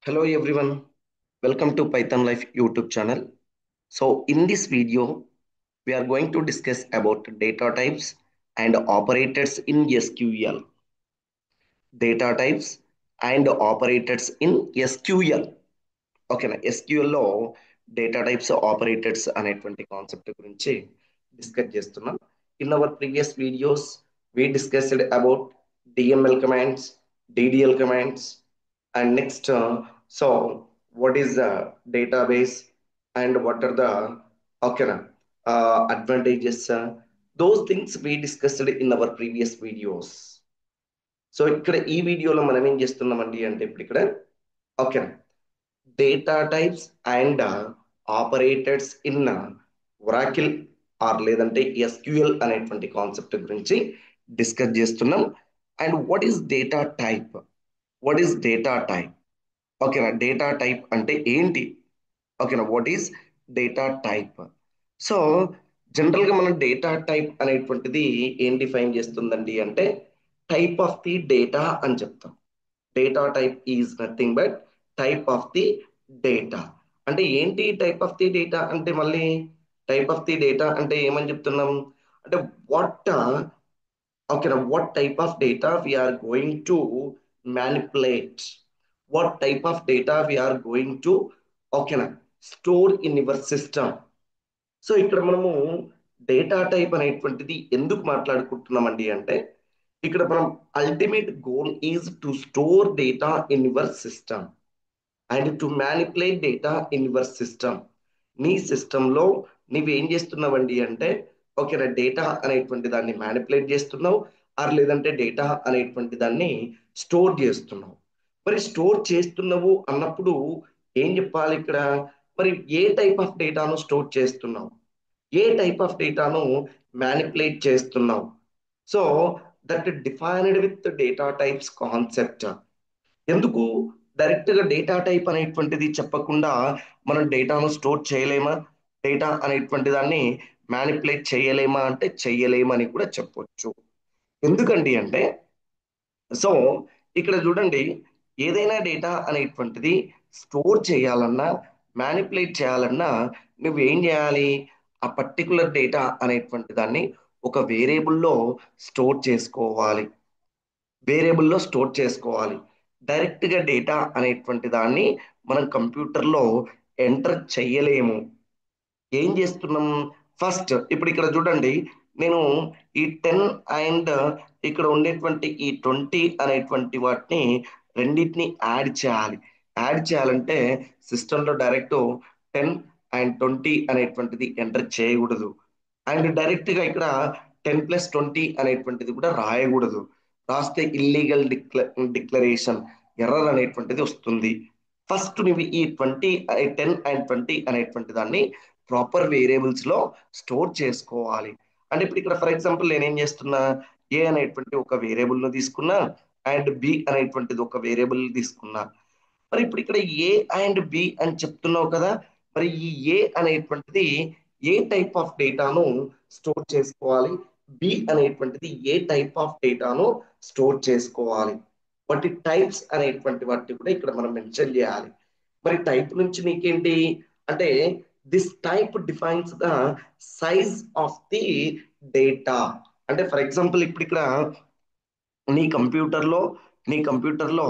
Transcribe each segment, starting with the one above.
Hello everyone, welcome to Python Life YouTube channel. So in this video, we are going to discuss about data types and operators in SQL. Data types and operators in SQL. ఓకేనా ఎస్క్యూఎల్లో data types operators అనేటువంటి concept గురించి discuss చేస్తున్నాం. In our previous videos we discussed about DML commands, DDL commands, and next, so what is the database and what are the okay advantages? Those things we discussed in our previous videos. So ఇక్కడ ఈ వీడియోలో మనం ఏం చేస్తున్నామండి అంటే ఇప్పుడు ఇక్కడ okay data types and operators in Oracle or లేదంటే ఎస్క్యూఎల్ అనేటువంటి కాన్సెప్ట్ గురించి డిస్కస్ చేస్తున్నాం. And what is data type? What is data type? ఓకేనా, డేటా టైప్ అంటే ఏంటి? ఓకేనా, what is data type? So జనరల్గా మనం డేటా టైప్ అనేటువంటిది ఏం డిఫైన్ చేస్తుందండి అంటే టైప్ ఆఫ్ ది డేటా అని చెప్తాం. Data type is nothing but type of the data. అంటే ఏంటి టైప్ ఆఫ్ ది డేటా అంటే మళ్ళీ టైప్ ఆఫ్ ది డేటా అంటే ఏమని చెప్తున్నాం అంటే వాట్ ఓకేనా what type of data we are going to manipulate, what type of data we are going to ఓకేనా store in your system. So ఇక్కడ మనము డేటా టైప్ అనేటువంటిది ఎందుకు మాట్లాడుకుంటున్నామండి అంటే ఇక్కడ మనం ultimate goal is to store data in your system and to manipulate data in your system. నీ సిస్టంలో నువ్వేం చేస్తున్నావండి అంటే ఓకేనా డేటా అనేటువంటి దాన్ని మ్యానిపులేట్ చేస్తున్నావు ఆర్ లేదంటే డేటా అనేటువంటి దాన్ని స్టోర్ చేస్తున్నావు. మరి స్టోర్ చేస్తున్నావు అన్నప్పుడు ఏం చెప్పాలి ఇక్కడ? మరి ఏ టైప్ ఆఫ్ డేటాను స్టోర్ చేస్తున్నావు, ఏ టైప్ ఆఫ్ డేటాను మ్యానిపులేట్ చేస్తున్నావు? So that defined with data types concept. ఎందుకు డైరెక్ట్ గా డేటా టైప్ అనేటువంటిది చెప్పకుండా మనం డేటాను స్టోర్ చేయలేమా, డేటా అనేటువంటి దాన్ని మ్యానిపులేట్ చేయలేమా అంటే చెయ్యలేమని కూడా చెప్పొచ్చు. ఎందుకండి అంటే సో ఇక్కడ చూడండి, ఏదైనా డేటా అనేటువంటిది స్టోర్ చేయాలన్నా మ్యానిపులేట్ చేయాలన్నా నువ్వేం చేయాలి? ఆ పర్టికులర్ డేటా అనేటువంటి దాన్ని ఒక వేరియబుల్లో స్టోర్ చేసుకోవాలి, వేరియబుల్లో స్టోర్ చేసుకోవాలి. డైరెక్ట్గా డేటా అనేటువంటి దాన్ని మనం కంప్యూటర్లో ఎంటర్ చెయ్యలేము. ఏం చేస్తున్నాం? ఫస్ట్ ఇప్పుడు ఇక్కడ చూడండి, నేను ఈ 10 అండ్ ఇక్కడ ఉండేటువంటి ఈ 20 అనేటువంటి వాటిని రెండింటిని యాడ్ చేయాలి. యాడ్ చేయాలంటే సిస్టంలో డైరెక్ట్ 10 అండ్ 20 అనేటువంటిది ఎంటర్ చేయకూడదు. అండ్ డైరెక్ట్గా ఇక్కడ 10+20 అనేటువంటిది కూడా రాయకూడదు. రాస్తే ఇల్లీగల్ డిక్లరేషన్ ఎర్రర్ అనేటువంటిది వస్తుంది. ఫస్ట్ నువ్వు ఈ 10 అండ్ 20 అనేటువంటి దాన్ని ప్రాపర్ వేరియబుల్స్ లో స్టోర్ చేసుకోవాలి. అంటే ఇప్పుడు ఇక్కడ ఫర్ ఎగ్జాంపుల్ నేనేం చేస్తున్నా, ఏ అనేటువంటి ఒక వేరియబుల్ ను తీసుకున్నా అండ్ బి అనేటువంటిది ఒక వేరియబుల్ తీసుకున్నా. మరి ఇప్పుడు ఇక్కడ ఏ అండ్ బి అని చెప్తున్నావు కదా, మరి ఈ ఏ అనేటువంటిది ఏ టైప్ ఆఫ్ డేటాను స్టోర్ చేసుకోవాలి, బి అనేటువంటిది ఏ టైప్ ఆఫ్ డేటాను స్టోర్ చేసుకోవాలి. వాటి టైప్స్ అనేటువంటి వాటిని కూడా ఇక్కడ మనం మెన్షన్ చేయాలి. మరి టైప్ నుంచి నీకేంటి అంటే this type defines the size of the data. అంటే ఫర్ ఎగ్జాంపుల్ ఇప్పుడు ఇక్కడ నీ కంప్యూటర్లో నీ కంప్యూటర్లో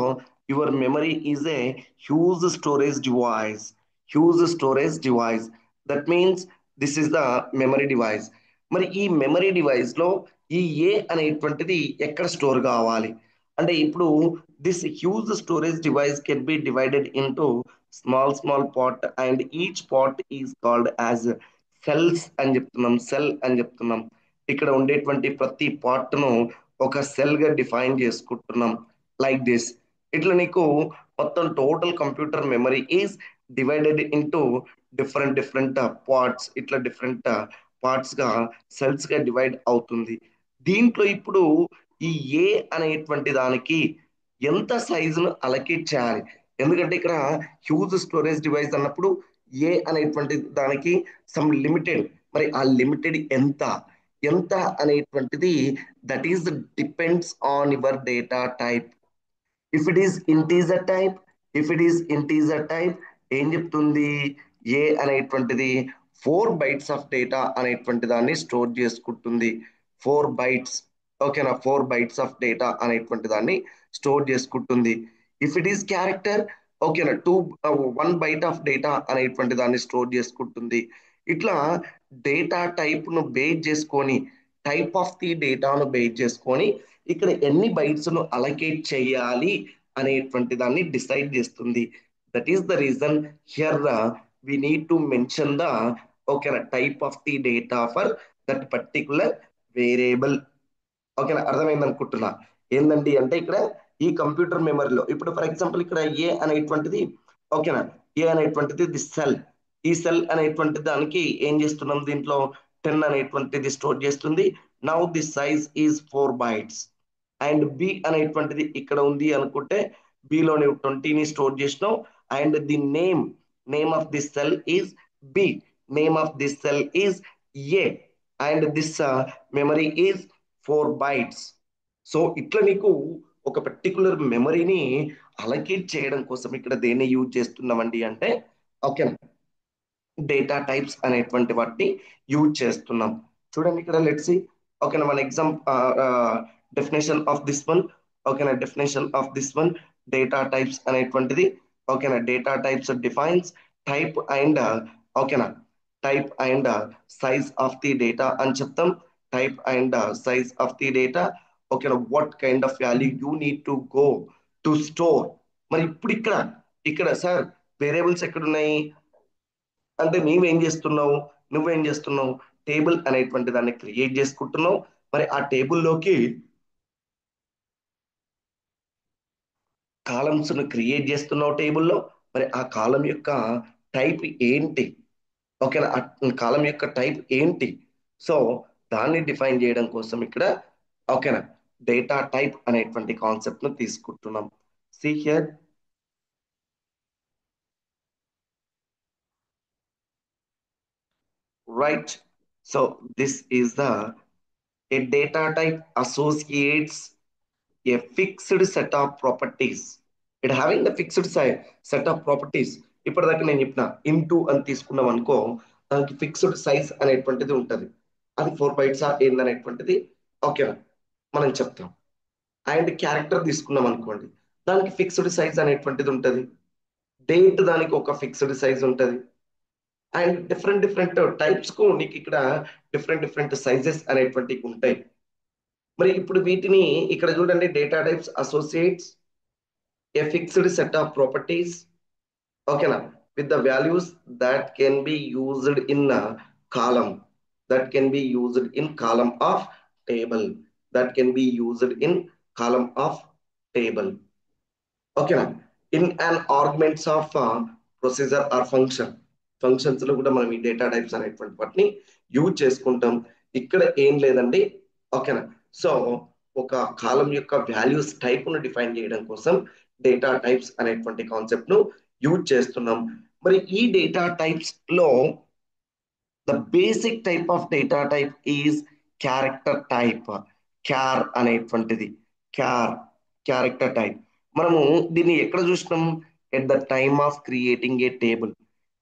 your memory is a huge storage device, huge storage device. That means this is the memory device. మరి ఈ మెమరీ డివైస్ లో ఈ ఏ అనేటువంటిది ఎక్కడ స్టోర్ కావాలి అంటే ఇప్పుడు this huge storage device can be divided into small small part and each part is called as cells అని చెప్తున్నాం, సెల్ అని చెప్తున్నాం. ఇక్కడ ఉండేటువంటి ప్రతి పార్ట్ ను ఒక సెల్ గా డిఫైన్ చేసుకుంటున్నాం లైక్ దిస్. ఇట్లా నీకు మొత్తం total computer memory is divided into different different parts, ఇట్లా డిఫరెంట్ పార్ట్స్ గా సెల్స్ గా డివైడ్ అవుతుంది. దీంట్లో ఇప్పుడు ఈ ఏ అనేటువంటి దానికి ఎంత సైజును అలకేట్ చేయాలి? ఎందుకంటే ఇక్కడ హ్యూజ్ స్టోరేజ్ డివైస్ అన్నప్పుడు ఏ అనేటువంటి దానికి సమ్ లిమిటెడ్, మరి ఆ లిమిటెడ్ ఎంత ఎంత అనేటువంటిది that is depends on your data type. If it is integer type, if it is integer type ఏం చెప్తుంది, ఏ అనేటువంటిది 4 బైట్స్ ఆఫ్ డేటా అనేటువంటి దాన్ని స్టోర్ చేసుకుంటుంది. 4 బైట్స్, ఓకేనా, 4 బైట్స్ ఆఫ్ డేటా అనేటువంటి దాన్ని స్టోర్ చేసుకుంటుంది. ఇఫ్ ఇట్ ఈస్ క్యారెక్టర్, ఓకేనా, 1 బైట్ ఆఫ్ డేటా అనేటువంటి దాన్ని స్టోర్ చేసుకుంటుంది. ఇట్లా డేటా టైప్ ను బేస్ చేసుకొని, టైప్ ఆఫ్ ది డేటాను బేస్ చేసుకొని ఇక్కడ ఎన్ని బైట్స్ ను అలకేట్ చేయాలి అనేటువంటి దాన్ని డిసైడ్ చేస్తుంది. That is the reason here we need to mention the, ఓకేనా, type of the data for that particular variable. ఓకేనా, అర్థమైంది అనుకుంటున్నా. ఏందండి అంటే ఇక్కడ ఈ కంప్యూటర్ మెమరీలో ఇప్పుడు ఫర్ ఎగ్జాంపుల్ ఇక్కడ ఏ అనేటువంటిది, ఓకేనా, ఏ అనేటువంటిది ది సెల్. ఈ సెల్ అనేటువంటి దానికి ఏం చేస్తున్నాం, దీంట్లో 10 అనేటువంటిది స్టోర్ చేస్తుంది. Now the size is 4 bytes. And B అనేటువంటిది ఇక్కడ ఉంది అనుకుంటే బిలో నువ్వు 20ని స్టోర్ చేసినావు. And the name of the cell is B, name of the cell is A, and this memory is 4 bytes. So ఇట్లా నీకు ఒక పర్టికులర్ మెమరీని అలకేట్ చేయడం కోసం ఇక్కడ దేన్ని యూజ్ చేస్తున్నామండి అంటే, ఓకే, డేటా టైప్స్ అనేటువంటి వాటిని యూజ్ చేస్తున్నాం. చూడండి ఇక్కడ లెట్స్ సి, ఓకేనా, మన exam definition of this one, ఓకేనా, definition of this one, data types అనేటువంటిది, ఓకేనా, data types defines type and, ఓకేనా, type and size of the data అని చెప్తాం. Type and size of the data, ఓకేనా, what kind of value you need to go to store. మరి ఇప్పుడు ఇక్కడ sir variables ఎక్కడున్నాయి అంటే నీవేం చేస్తున్నావు, నువ్వేం చేస్తున్నావు, టేబుల్ అనేటువంటి దాన్ని క్రియేట్ చేసుకుంటున్నావు. మరి ఆ టేబుల్లోకి కాలమ్స్ ను క్రియేట్ చేస్తున్నావు టేబుల్లో. మరి ఆ కాలం యొక్క టైప్ ఏంటి, ఓకేనా, ఆ కాలం యొక్క టైప్ ఏంటి. సో దాన్ని డిఫైన్ చేయడం కోసం ఇక్కడ, ఓకేనా, డేటా టైప్ అనేటువంటి కాన్సెప్ట్ ను తీసుకుంటున్నాం. See here, right. So this is the, a data type associates a fixed set of properties. It having the fixed set of properties. ఇప్పటిదాకా నేను చెప్పిన ఇంటూ అని తీసుకున్నాం అనుకో, దానికి ఫిక్స్డ్ సైజ్ అనేటువంటిది ఉంటుంది. అది 4 బైట్స్ ఏందనేటువంటిది, ఓకేనా, మనం చెప్తాం. అండ్ క్యారెక్టర్ తీసుకున్నాం అనుకోండి, దానికి ఫిక్స్డ్ సైజ్ అనేటువంటిది ఉంటుంది. డేట్ దానికి ఒక ఫిక్స్డ్ సైజ్ ఉంటుంది. అండ్ డిఫరెంట్ డిఫరెంట్ టైప్స్ కు నీకు ఇక్కడ డిఫరెంట్ డిఫరెంట్ సైజెస్ అనేటువంటివి ఉంటాయి. మరి ఇప్పుడు వీటిని ఇక్కడ చూడండి, data types associates a fixed set of properties, ఓకేనా, with the values that can be used in column, that can be used in column of table, that can be used in column of table, ఓకేనా, in an arguments of procedure or function. Functions లో కూడా మనం ఈ data types అనేటువంటి వాటిని use చేసుకుంటాం. ఇక్కడ ఏం లేదండి, ఓకేనా. సో ఒక కాలం యొక్క వాల్యూస్ టైప్ ను డిఫైన్ చేయడం కోసం డేటా టైప్స్ అనేటువంటి కాన్సెప్ట్ ను యూజ్ చేస్తున్నాం. మరి ఈ డేటా టైప్స్ లో the basic type of data type is character type. Char అనేటువంటిది, క్యార్, క్యారెక్టర్ టైప్. మనము దీన్ని ఎక్కడ చూసినాం, at the time of creating a table.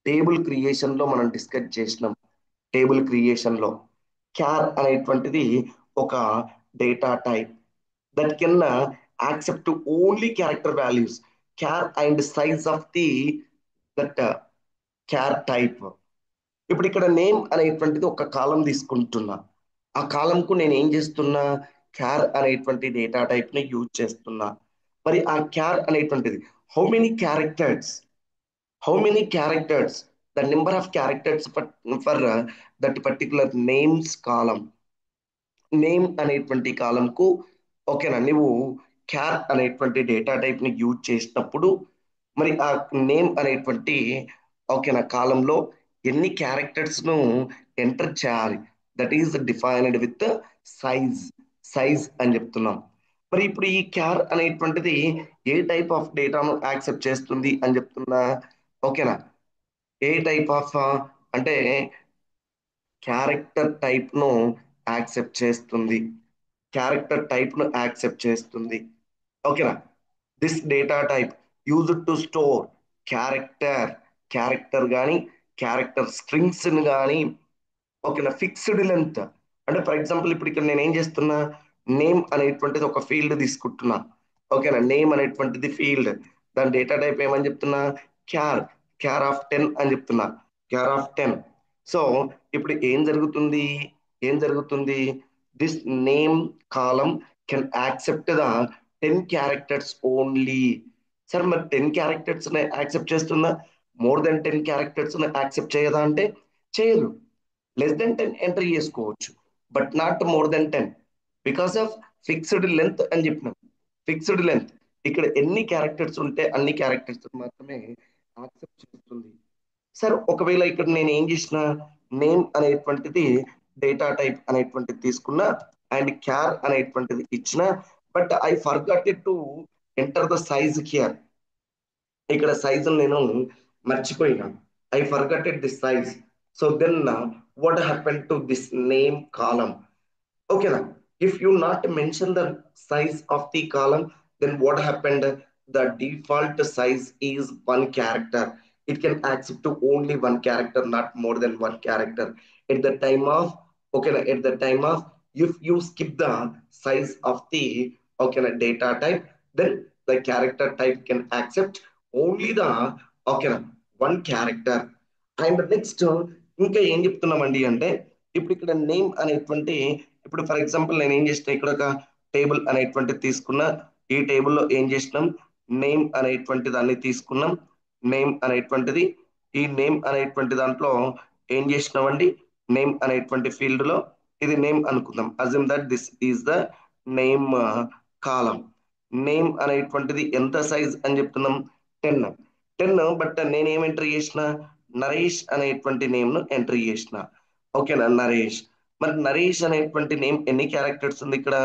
Table creation లో మనం డిస్కస్ చేసినాం. టేబుల్ క్రియేషన్ లో క్యార్ అనేటువంటిది ఒక data type that can accept only character values, char and size of the that char type. ఇప్పుడు ఇక్కడ నేమ్ అనేటువంటిది ఒక కాలం తీసుకుంటున్నా. ఆ కాలంకు నేను ఏం చేస్తున్నా, క్యార్ అనేటువంటి డేటా టైప్ ని యూజ్ చేస్తున్నా. మరి ఆ క్యార్ అనేటువంటిది how many characters, how many characters, the number of characters for that particular names column. Name అనేటువంటి కాలంకు, ఓకేనా, నువ్వు క్యార్ అనేటువంటి డేటా టైప్ ని యూజ్ చేసినప్పుడు మరి ఆ నేమ్ అనేటువంటి, ఓకేనా, కాలంలో ఎన్ని క్యారెక్టర్స్ ను ఎంటర్ చేయాలి, that is defined with size. Size అని చెప్తున్నాం. మరి ఇప్పుడు ఈ క్యార్ అనేటువంటిది ఏ టైప్ ఆఫ్ డేటాను యాక్సెప్ట్ చేస్తుంది అని చెప్తున్నా, ఓకేనా, ఏ టైప్ ఆఫ్ అంటే క్యారెక్టర్ టైప్ ను యాక్సెప్ట్ చేస్తుంది, క్యారెక్టర్ టైప్ ను యాక్సెప్ట్ చేస్తుంది, ఓకేనా. This data type used to store character character కానీ క్యారెక్టర్ స్ట్రింగ్స్ కానీ ఓకేనా ఫిక్స్డ్ లెంత్. అంటే ఫర్ ఎగ్జాంపుల్ ఇప్పుడు ఇక్కడ నేను ఏం చేస్తున్నా, నేమ్ అనేటువంటిది ఒక ఫీల్డ్ తీసుకుంటున్నా. ఓకేనా, నేమ్ అనేటువంటిది ఫీల్డ్, దాని డేటా టైప్ ఏమని చెప్తున్నా, క్యార్ క్యార్ ఆఫ్ 10 అని చెప్తున్నా, క్యార్ ఆఫ్ 10. సో ఇప్పుడు ఏం జరుగుతుంది, this name column can accept the 10 characters only. Sir మరి 10 క్యారెక్టర్స్ యాక్సెప్ట్ చేస్తుందా, మోర్ దెన్ 10 క్యారెక్టర్స్ యాక్సెప్ట్ చేయదా అంటే చేయదు. లెస్ దెన్ 10 ఎంటర్ చేసుకోవచ్చు, but not more than 10 because of fixed length అని చెప్పినాం. ఫిక్స్డ్ లెంత్ ఇక్కడ ఎన్ని క్యారెక్టర్స్ ఉంటే అన్ని క్యారెక్టర్స్ మాత్రమే యాక్సెప్ట్ చేస్తుంది. సార్ ఒకవేళ ఇక్కడ నేను ఏం చేసిన, నేమ్ అనేటువంటిది డేటా టైప్ అనేటువంటిది తీసుకున్నా అండ్ క్యార్ అనేటువంటిది ఇచ్చిన, but I forgot to enter the size here. ఇక్కడ సైజ్ నేను మర్చిపోయినా, I forgotted this size. So then what happen to this name column. ఓకేనా, if you not mention the size of the column, then what happened, the default size is one character. It can accept to only one character, not more than one character at the time of, okay, at the time of, if you skip the size of the, okay, data type, then the character type can accept only the, okay, one character. And next ఇంకా ఏం చెప్తున్నామండి అంటే, ఇప్పుడు ఇక్కడ name అనేటువంటి, ఇప్పుడు for example నేను ఏం చేసిన, ఇక్కడ ఒక టేబుల్ అనేటువంటిది తీసుకున్నా, ఈ టేబుల్లో ఏం చేసినాం, నేమ్ అనేటువంటి దాన్ని తీసుకున్నాం. నేమ్ అనేటువంటిది, ఈ నేమ్ అనేటువంటి దాంట్లో ఏం చేసినామండి, నేమ్ అనేటువంటి ఫీల్డ్ లో ఇది నేమ్ అనుకుందాం. Assume that this is the name column. Name అనేటువంటిది ఎంత సైజ్ అని చెప్తున్నాం, 10. 10, బట్ నేను ఏం ఎంటర్ చేసిన, నరేష్ అనేటువంటి నేమ్ ను ఎంటర్ చేసిన. ఓకేనా, నరేష్. మరి నరేష్ అనేటువంటి నేమ్ ఎన్ని క్యారెక్టర్స్ ఉంది ఇక్కడ,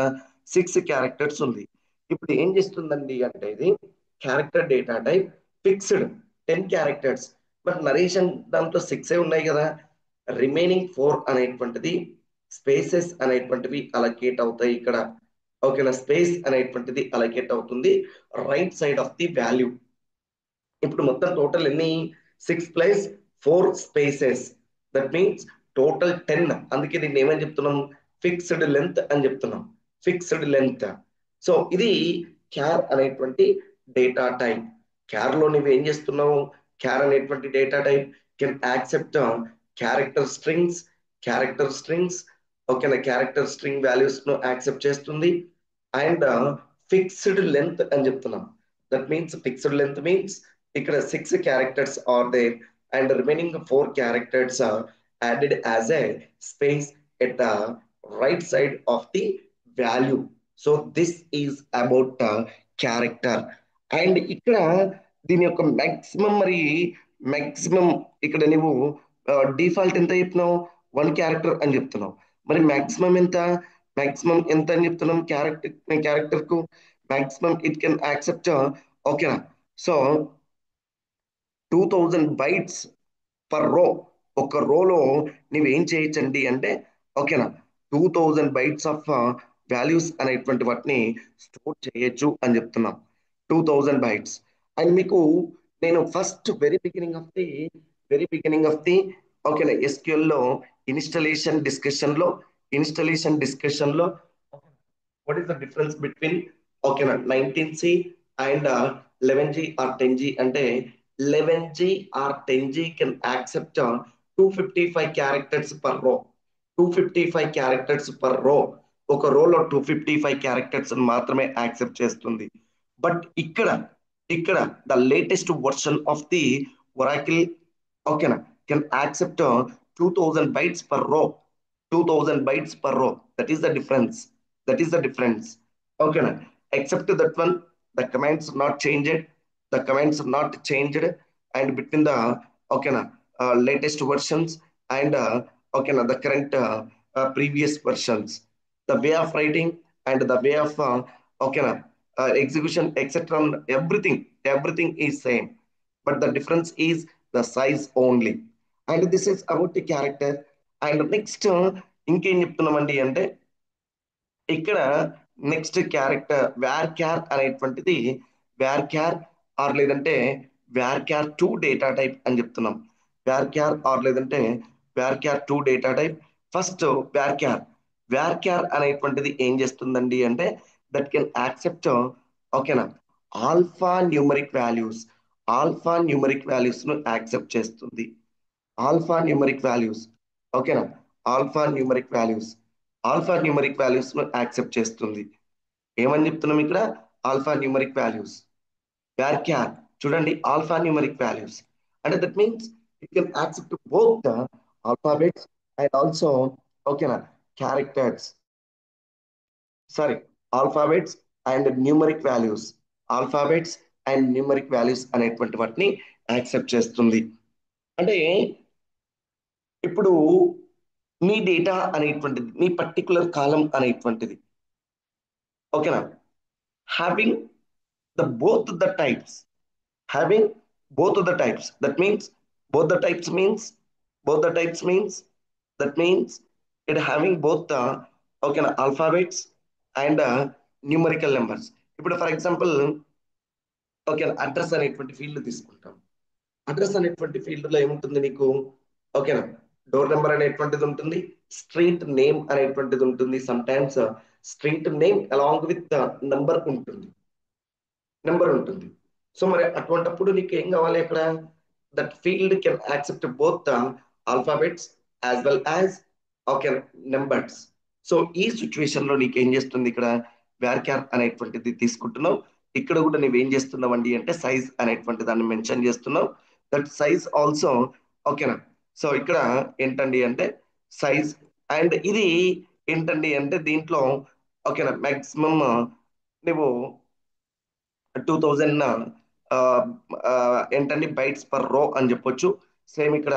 6 క్యారెక్టర్స్ ఉంది. ఇప్పుడు ఏం చేస్తుందండి అంటే, ఇది character data type fixed 10 characters, but Naresh దాంట్లో 6 ఉన్నాయి కదా, రిమైనింగ్ 4 అనేటువంటిది స్పేసెస్ అనేటువంటివి అలకేట్ అవుతాయి ఇక్కడ. ఓకేనా, స్పేస్ అనేటువంటిది అలకేట్ అవుతుంది right side of the value. ఇప్పుడు మొత్తం టోటల్ ఎన్ని, 6 + 4 స్పేసెస్, దట్ మీన్స్ టోటల్ 10. అందుకే దీన్ని ఏమని చెప్తున్నాం, ఫిక్స్డ్ లెంత్ అని చెప్తున్నాం, ఫిక్స్డ్ లెంత్. సో ఇది క్యార్ అనేటువంటి డేటా టైప్. క్యార్ లో నువ్వు ఏం చేస్తున్నావు, క్యార్ అనేటువంటి data type can accept character strings. ఓకేనా, క్యారెక్టర్ స్ట్రింగ్ వాల్యూస్ ను యాక్సెప్ట్ చేస్తుంది. అండ్ ఫిక్స్డ్ లెంత్ అని చెప్తున్నాం. That means fixed length means ఇక్కడ 6 characters are there and remaining 4 characters are added as a space at the right side of the value. So this is about character. And ఇక్కడ దీని యొక్క maximum, మరి maximum ఇక్కడ నువ్వు default ఎంత చెప్పినావు, 1 character అని చెప్తున్నావు. మరి మాక్సిమం ఎంత, మాక్సిమం ఎంత అని చెప్తున్నాం, క్యారెక్టర్ కు మాక్సిమం ఇట్ కెన్ యాక్సెప్ట్. ఓకేనా, సో 2000 బైట్స్ పర్ రో. ఒక రోలో నువ్వేం చేయొచ్చండి అంటే, ఓకేనా, 2000 బైట్స్ ఆఫ్ వాల్యూస్ అనేటువంటి వాటిని స్టోర్ చేయొచ్చు అని చెప్తున్నాం. 2000 బైట్స్. అండ్ మీకు నేను first very beginning of the ఓకేనా ఎస్క్యూఎల్ లో ఇన్స్టలేషన్ డిస్కషన్ లో what is the difference between okay 19C and 11G or 10G అంటే 11G or 10G can accept 255 characters per row. 255 characters per row. ఒక రోలో 255 characters మాత్రమే accept చేస్తుంది. But ఇక్కడ the latest version of the Oracle, ఓకేనా, can accept 2000 bytes per రో. 2000 bytes per row. That is the difference. That is the difference. Okay, na? Except that one, the commands are not changed. The commands are not changed, and between the okay, na, latest versions and okay, na, the current previous versions, the way of writing and the way of okay, na, execution, etc. Everything is same, but the difference is the size only. And this is about the character. And next ఇంకేం చెప్తున్నామండి అంటే, ఇక్కడ next character వ్యార్ క్యార్ అనేటువంటిది, వ్యార్ క్యార్ are లేదంటే varchar 2 data type అని చెప్తున్నాం. varchar are లేదంటే varchar 2 data type. First varchar varchar అనేటువంటిది ఏం చేస్తుందండి అంటే దట్ కెన్ యాక్సెప్ట్ ఓకేనా ఆల్ఫా న్యూమరిక్ వాల్యూస్ ను యాక్సెప్ట్ చేస్తుంది. ఆల్ఫా న్యూమరిక్ వాల్యూస్ ఓకేనా ఆల్ఫా న్యూమరిక్ వాల్యూస్ ను యాక్సెప్ట్ చేస్తుంది. ఏమని చెప్తున్నాం ఇక్కడ? ఆల్ఫా న్యూమరిక్ వాల్యూస్ varchar చూడండి ఆల్ఫా న్యూమరిక్ వాల్యూస్ అంటే that means it can accept both the alphabets and also ఓకేనా characters sorry alphabets and numeric values అనేటువంటి వాటిని యాక్సెప్ట్ చేస్తుంది. అంటే ఇప్పుడు మీ డేటా అనేటువంటిది మీ పర్టికులర్ కాలం అనేటువంటిది ఓకేనా having the both the types having both of the types that means both the types means both the types means that means it having both the okay alphabets and numerical numbers. ఇప్పుడు for example okay address అనేటువంటి field తీసుకుంటాం. Address అనేటువంటి field లో ఏముంటుంది నీకు? ఓకేనా door number అనేటువంటిది ఉంటుంది, స్ట్రీట్ నేమ్ అనేటువంటిది ఉంటుంది, some times street name along with number ఉంటుంది. సో మరి అటువంటిప్పుడు నీకు ఏం కావాలి అక్కడ? That field can accept both the alphabets as well as okay numbers. So ఈ సిచ్యువేషన్ లో నీకు ఏం చేస్తుంది ఇక్కడ? varchar అనేటువంటిది తీసుకుంటున్నావు. ఇక్కడ కూడా నువ్వేం చేస్తున్నావు అండి అంటే సైజ్ అనేటువంటి దాన్ని మెన్షన్ చేస్తున్నావు. దట్ సైజ్ ఆల్సో ఓకేనా. సో ఇక్కడ ఏంటండి అంటే సైజ్ అండ్ ఇది ఏంటండి అంటే దీంట్లో ఓకేనా మాక్సిమం నువ్వు 2000 ఏంటండి బైట్స్ పర్ రో అని చెప్పొచ్చు. సేమ్ ఇక్కడ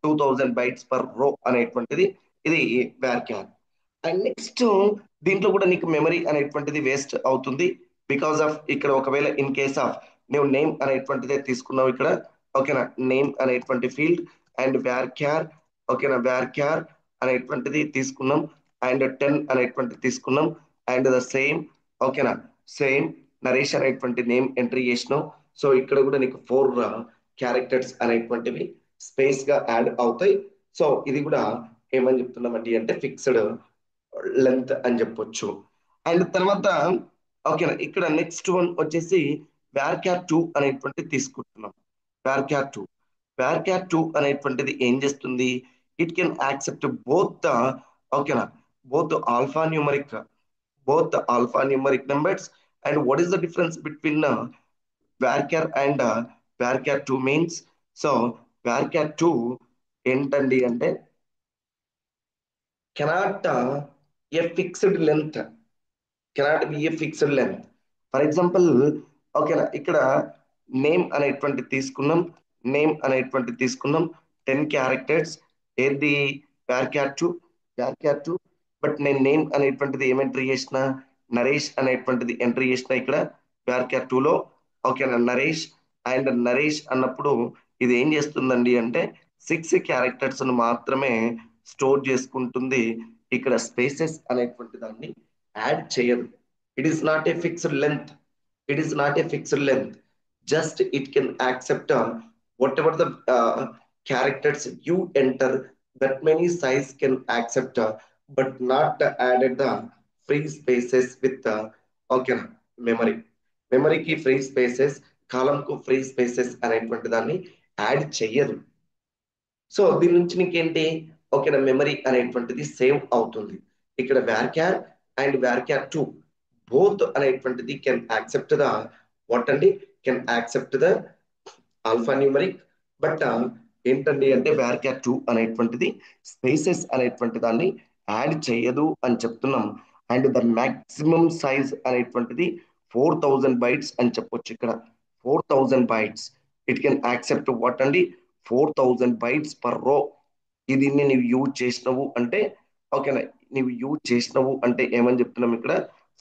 2000 బైట్స్ పర్ రో అనేటువంటిది ఇది varchar. అండ్ నెక్స్ట్ దీంట్లో కూడా నీకు మెమరీ అనేటువంటిది వేస్ట్ అవుతుంది. బికాస్ ఆఫ్ ఇక్కడ ఒకవేళ ఇన్ కేస్ ఆఫ్ నువ్వు నేమ్ అనేటువంటిదే తీసుకున్నావు ఇక్కడ ఓకేనా నేమ్ అనేటువంటి ఫీల్డ్ అండ్ varchar ఓకేనా varchar అనేటువంటిది తీసుకున్నాం అండ్ 10 అనేటువంటిది తీసుకున్నాం అండ్ ద సేమ్ ఓకేనా సేమ్ నరేష్ అనేటువంటి నేమ్ ఎంట్రీ చేసినావు. సో ఇక్కడ కూడా నీకు 4 క్యారెక్టర్స్ అనేటువంటివి స్పేస్ గా యాడ్ అవుతాయి. సో ఇది కూడా ఏమని చెప్తున్నామండి అంటే ఫిక్స్డ్ లెంత్ అని చెప్పొచ్చు. అండ్ తర్వాత ఓకేనా ఇక్కడ నెక్స్ట్ వన్ వచ్చేసి varchar 2 అనేటువంటిది తీసుకుంటున్నాం. varchar 2 varchar 2 అనేటువంటిది ఏం చేస్తుంది? It can accept both the ఓకేనా both alphanumeric numbers. And what is the difference between varchar and varchar 2 means? So varchar 2 ఏంటండి అంటే cannot a fixed length cannot be a fixed length. For example ఓకేనా ఇక్కడ name అనేటువంటి తీసుకున్నాం 10 characters ఏది varchar 2 varchar 2 but నేను name అనేటువంటిది ఏం ఎంట్రీ చేసిన నరేష్ అనేటువంటిది ఎంట్రీ చేసిన ఇక్కడ varchar 2 లో ఓకేనా నరేష్ అన్నప్పుడు ఇది ఏం చేస్తుందండి అంటే 6 క్యారెక్టర్స్ మాత్రమే స్టోర్ చేసుకుంటుంది. ఇక్కడ స్పేసెస్ అనేటువంటి దాన్ని యాడ్ చేయదు. it is not a fixed length it is not a fixed length just it can accept whatever the characters you enter that many size can accept but not added the free spaces with okay memory కి free spaces కాలం కు free spaces అనేటువంటి దాన్ని add చెయ్యదు. So దీని నుంచి నీకేంటి ఓకేనా memory అనేటువంటిది సేవ్ అవుతుంది. ఇక్కడ varchar అండ్ varchar 2 బోత్ అనేటువంటిది కెన్ యాక్సెప్ట్ ద వాట్ అండి can accept the alpha numeric but ఏంటండి అంటే varchar 2 అనేటువంటిది స్పేసెస్ అనేటువంటి దాన్ని యాడ్ చేయదు అని చెప్తున్నాం. అండ్ ద మాక్సిమం సైజ్ అనేటువంటిది 4000 బైట్స్ అని చెప్పొచ్చు. ఇక్కడ 4000 bytes it can accept what అండి 4000 బైట్స్ పర్ రో. ఇది నువ్వు యూజ్ చేసినవు అంటే ఓకేనా ఏమని చెప్తున్నాం ఇక్కడ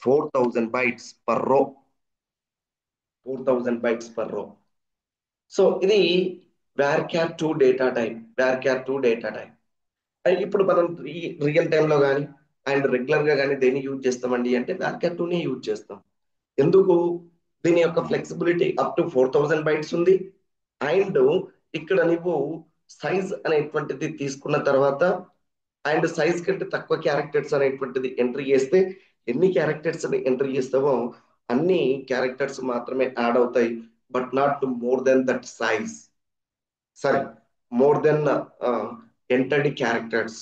4000 బైట్స్ పర్ రో 4000 బైట్స్ పర్ రో. సో ఇది varchar 2 డేటా టైప్. ఇప్పుడు మనం ఈ రియల్ టైంలో కానీ అండ్ రెగ్యులర్ గా కానీ దేన్ని యూజ్ చేస్తామండి అంటే varchar 2 ని యూజ్ చేస్తాం. ఎందుకు? దీని యొక్క ఫ్లెక్సిబిలిటీ అప్ టు 4000 బైట్స్ ఉంది. అండ్ ఇక్కడ నువ్వు సైజ్ అనేటువంటిది తీసుకున్న తర్వాత అండ్ సైజ్ కంటే తక్కువ క్యారెక్టర్స్ అనేటువంటిది ఎంట్రీ చేస్తే ఎన్ని క్యారెక్టర్స్ ఎంట్రీ చేస్తావో అన్ని క్యారెక్టర్స్ మాత్రమే యాడ్ అవుతాయి, but not more than that size. Sorry, more than entered characters.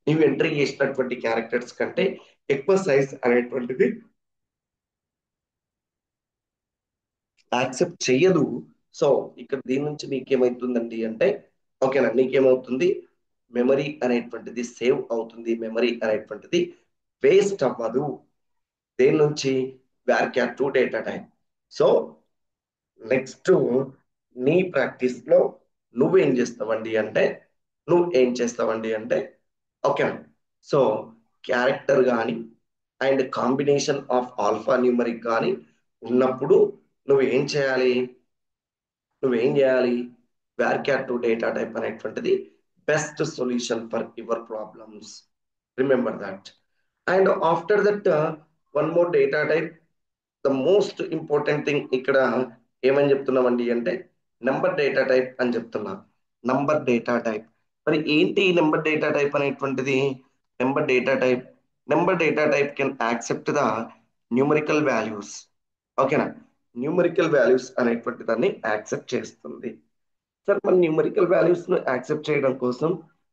నీవు ఎంట్రీ చేసినటువంటి క్యారెక్టర్స్ కంటే ఎక్కువ సైజ్ అనేటువంటిది యాక్సెప్ట్ చెయ్యదు. సో ఇక్కడ దీని నుంచి నీకేమవుతుందండి అంటే, ఓకేనా, నీకేమవుతుంది, మెమరీ అనేటువంటిది సేవ్ అవుతుంది, మెమరీ అనేటువంటిది వేస్ట్ అవ్వదు. దేని నుంచి? వ్యార్క్యాట్ two data type. So next నీ ప్రాక్టీస్ లో నువ్వేం చేస్తావండి అంటే, ఓకే, సో క్యారెక్టర్ కానీ and combination of alphanumeric కానీ ఉన్నప్పుడు నువ్వు ఏం చేయాలి, నువ్వేం చేయాలి, వ్యార్క్యాట్ టు డేటా టైప్ అనేటువంటిది best solution for your problems. Remember that. And after that one more data type, the most important thing ఇక్కడ ఏమని చెప్తున్నామండి అంటే నెంబర్ డేటా టైప్ అని చెప్తున్నా. Number data type. మరి ఏంటి ఈ నెంబర్ డేటా టైప్ అనేటువంటిది? Number data type, number data type can accept the numerical values. ఓకేనా, న్యూమరికల్ వాల్యూస్ అనేటువంటి దాన్ని యాక్సెప్ట్ చేస్తుంది. సార్ మన న్యూమరికల్ వాల్యూస్ ను యాక్సెప్ట్ చేయడం కోసం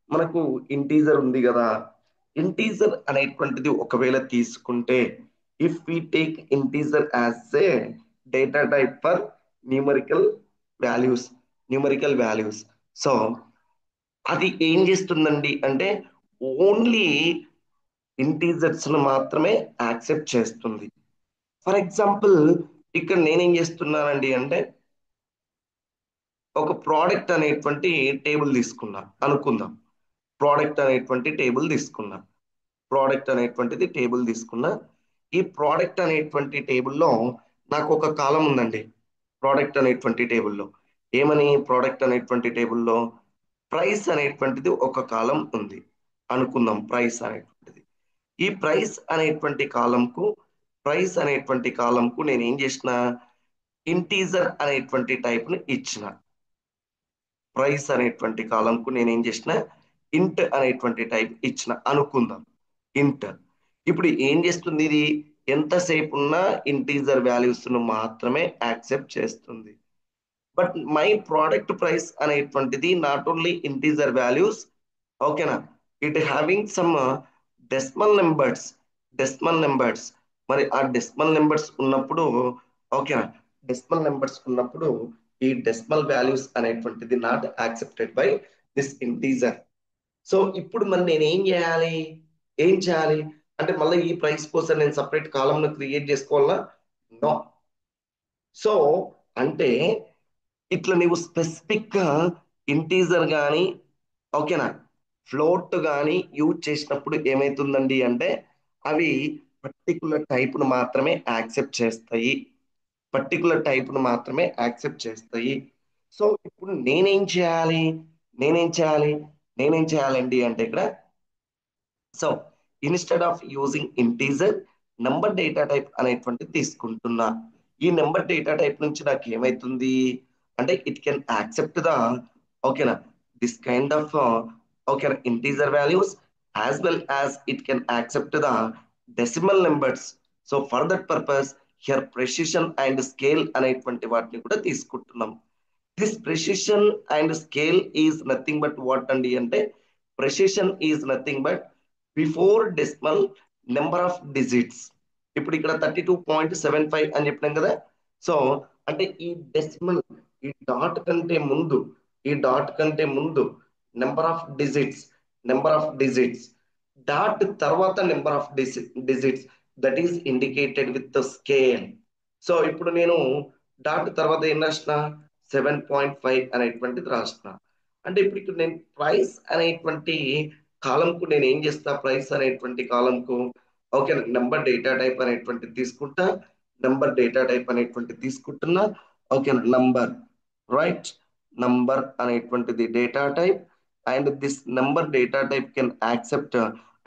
మనకు ఇంటీజర్ ఉంది కదా, ఇంటీజర్ అనేటువంటిది ఒకవేళ తీసుకుంటే, if we take integer as a data type for numerical values, numerical values, so అది ఏం చేస్తుందండి అంటే ఓన్లీ ఇంటీజర్స్ ను మాత్రమే యాక్సెప్ట్ చేస్తుంది. ఫర్ ఎగ్జాంపుల్ ఇక్కడ నేనేం చేస్తున్నానండి అంటే ఒక ప్రోడక్ట్ అనేటువంటి టేబుల్ తీసుకున్నా అనుకుందాం. ప్రోడక్ట్ అనేటువంటి టేబుల్ తీసుకున్నా, ప్రోడక్ట్ అనేటువంటిది టేబుల్ తీసుకున్నా. ఈ ప్రోడక్ట్ అనేటువంటి టేబుల్లో నాకు ఒక కాలం ఉందండి. ప్రోడక్ట్ అనేటువంటి టేబుల్లో ఏమని, ప్రోడక్ట్ అనేటువంటి టేబుల్లో ప్రైస్ అనేటువంటిది ఒక కాలం ఉంది అనుకుందాం. ప్రైస్ అనేటువంటిది, ఈ ప్రైస్ అనేటువంటి కాలంకు నేను ఏం చేసిన, ఇంటీజర్ అనేటువంటి టైప్ ను ఇచ్చిన. ప్రైస్ అనేటువంటి కాలంకు నేను ఏం చేసిన, ఇంట్ అనేటువంటి టైప్ ఇచ్చిన అనుకుందాం, ఇంట్. ఇప్పుడు ఏం చేస్తుంది ఇది, ఎంతసేపు ఉన్నా ఇంటీజర్ వాల్యూస్ ను మాత్రమే యాక్సెప్ట్ చేస్తుంది. బట్ మై ప్రోడక్ట్ ప్రైస్ అనేటువంటిది నాట్ ఓన్లీ ఇంటీజర్ వాల్యూస్, ఓకేనా, it having some decimal numbers. Decimal numbers, మరి ఆ డెసిమల్ నెంబర్స్ ఉన్నప్పుడు, ఓకేనా, డెసిమల్ నెంబర్స్ ఉన్నప్పుడు ఈ డెసిమల్ వాల్యూస్ అనేటువంటిది not accepted by this integer. So ఇప్పుడు మరి నేను ఏం చేయాలి అంటే మళ్ళీ ఈ ప్రైస్ కోసం నేను సపరేట్ కాలం ను క్రియేట్ చేసుకోవాలా? నో. సో అంటే ఇట్లా నీవు స్పెసిఫిక్ గా ఇంటీజర్ కానీ, ఓకేనా, ఫ్లోట్ కానీ యూజ్ చేసినప్పుడు ఏమైతుందండి అంటే అవి పర్టికులర్ టైప్ ను మాత్రమే యాక్సెప్ట్ చేస్తాయి, పర్టికులర్ టైప్ ను మాత్రమే యాక్సెప్ట్ చేస్తాయి. సో ఇప్పుడు నేనేం చేయాలి నేనేం చేయాలండి అంటే ఇక్కడ, so instead of using integer, number data type అనేటువంటిది తీసుకుంటున్నా. ఈ నెంబర్ డేటా టైప్ నుంచి నాకు ఏమైతుంది అంటే ఇట్ కెన్ యాక్సెప్ట్ ద, ఓకేనా, దిస్ కైండ్ ఆఫ్, ఓకేనా, integer values as well as it can accept the decimal numbers. So for that purpose here precision and scale అనేటువంటి వాటిని కూడా తీసుకుంటున్నాం. This precision and scale is nothing but what అండి అంటే, precision is nothing but before decimal number of digits. ఇప్పుడు ఇక్కడ 32.75 అని చెప్పినాం కదా. సో అంటే ఈ డెసిమల్, ఈ డాట్ కంటే ముందు, ఈ డాట్ కంటే ముందు number of digits, number of digits, dot తర్వాత number of digits, that is indicated with the scale. So ఇప్పుడు నేను డాట్ తర్వాత ఏం రాసిన, 7.5 అనేటువంటిది రాసిన. అంటే ఇప్పుడు ఇక్కడ నేను ప్రైస్ అనేటువంటి కాలంకు నేను ఏం చేస్తా, ప్రైస్ అనేటువంటి కాలంకు, ఓకే, నెంబర్ డేటా టైప్ అనేటువంటి తీసుకుంటా, నెంబర్ డేటా టైప్ అనేటువంటి తీసుకుంటున్నా, ఓకే, నంబర్, రైట్, నంబర్ అనేటువంటిది data type. And this number data type can accept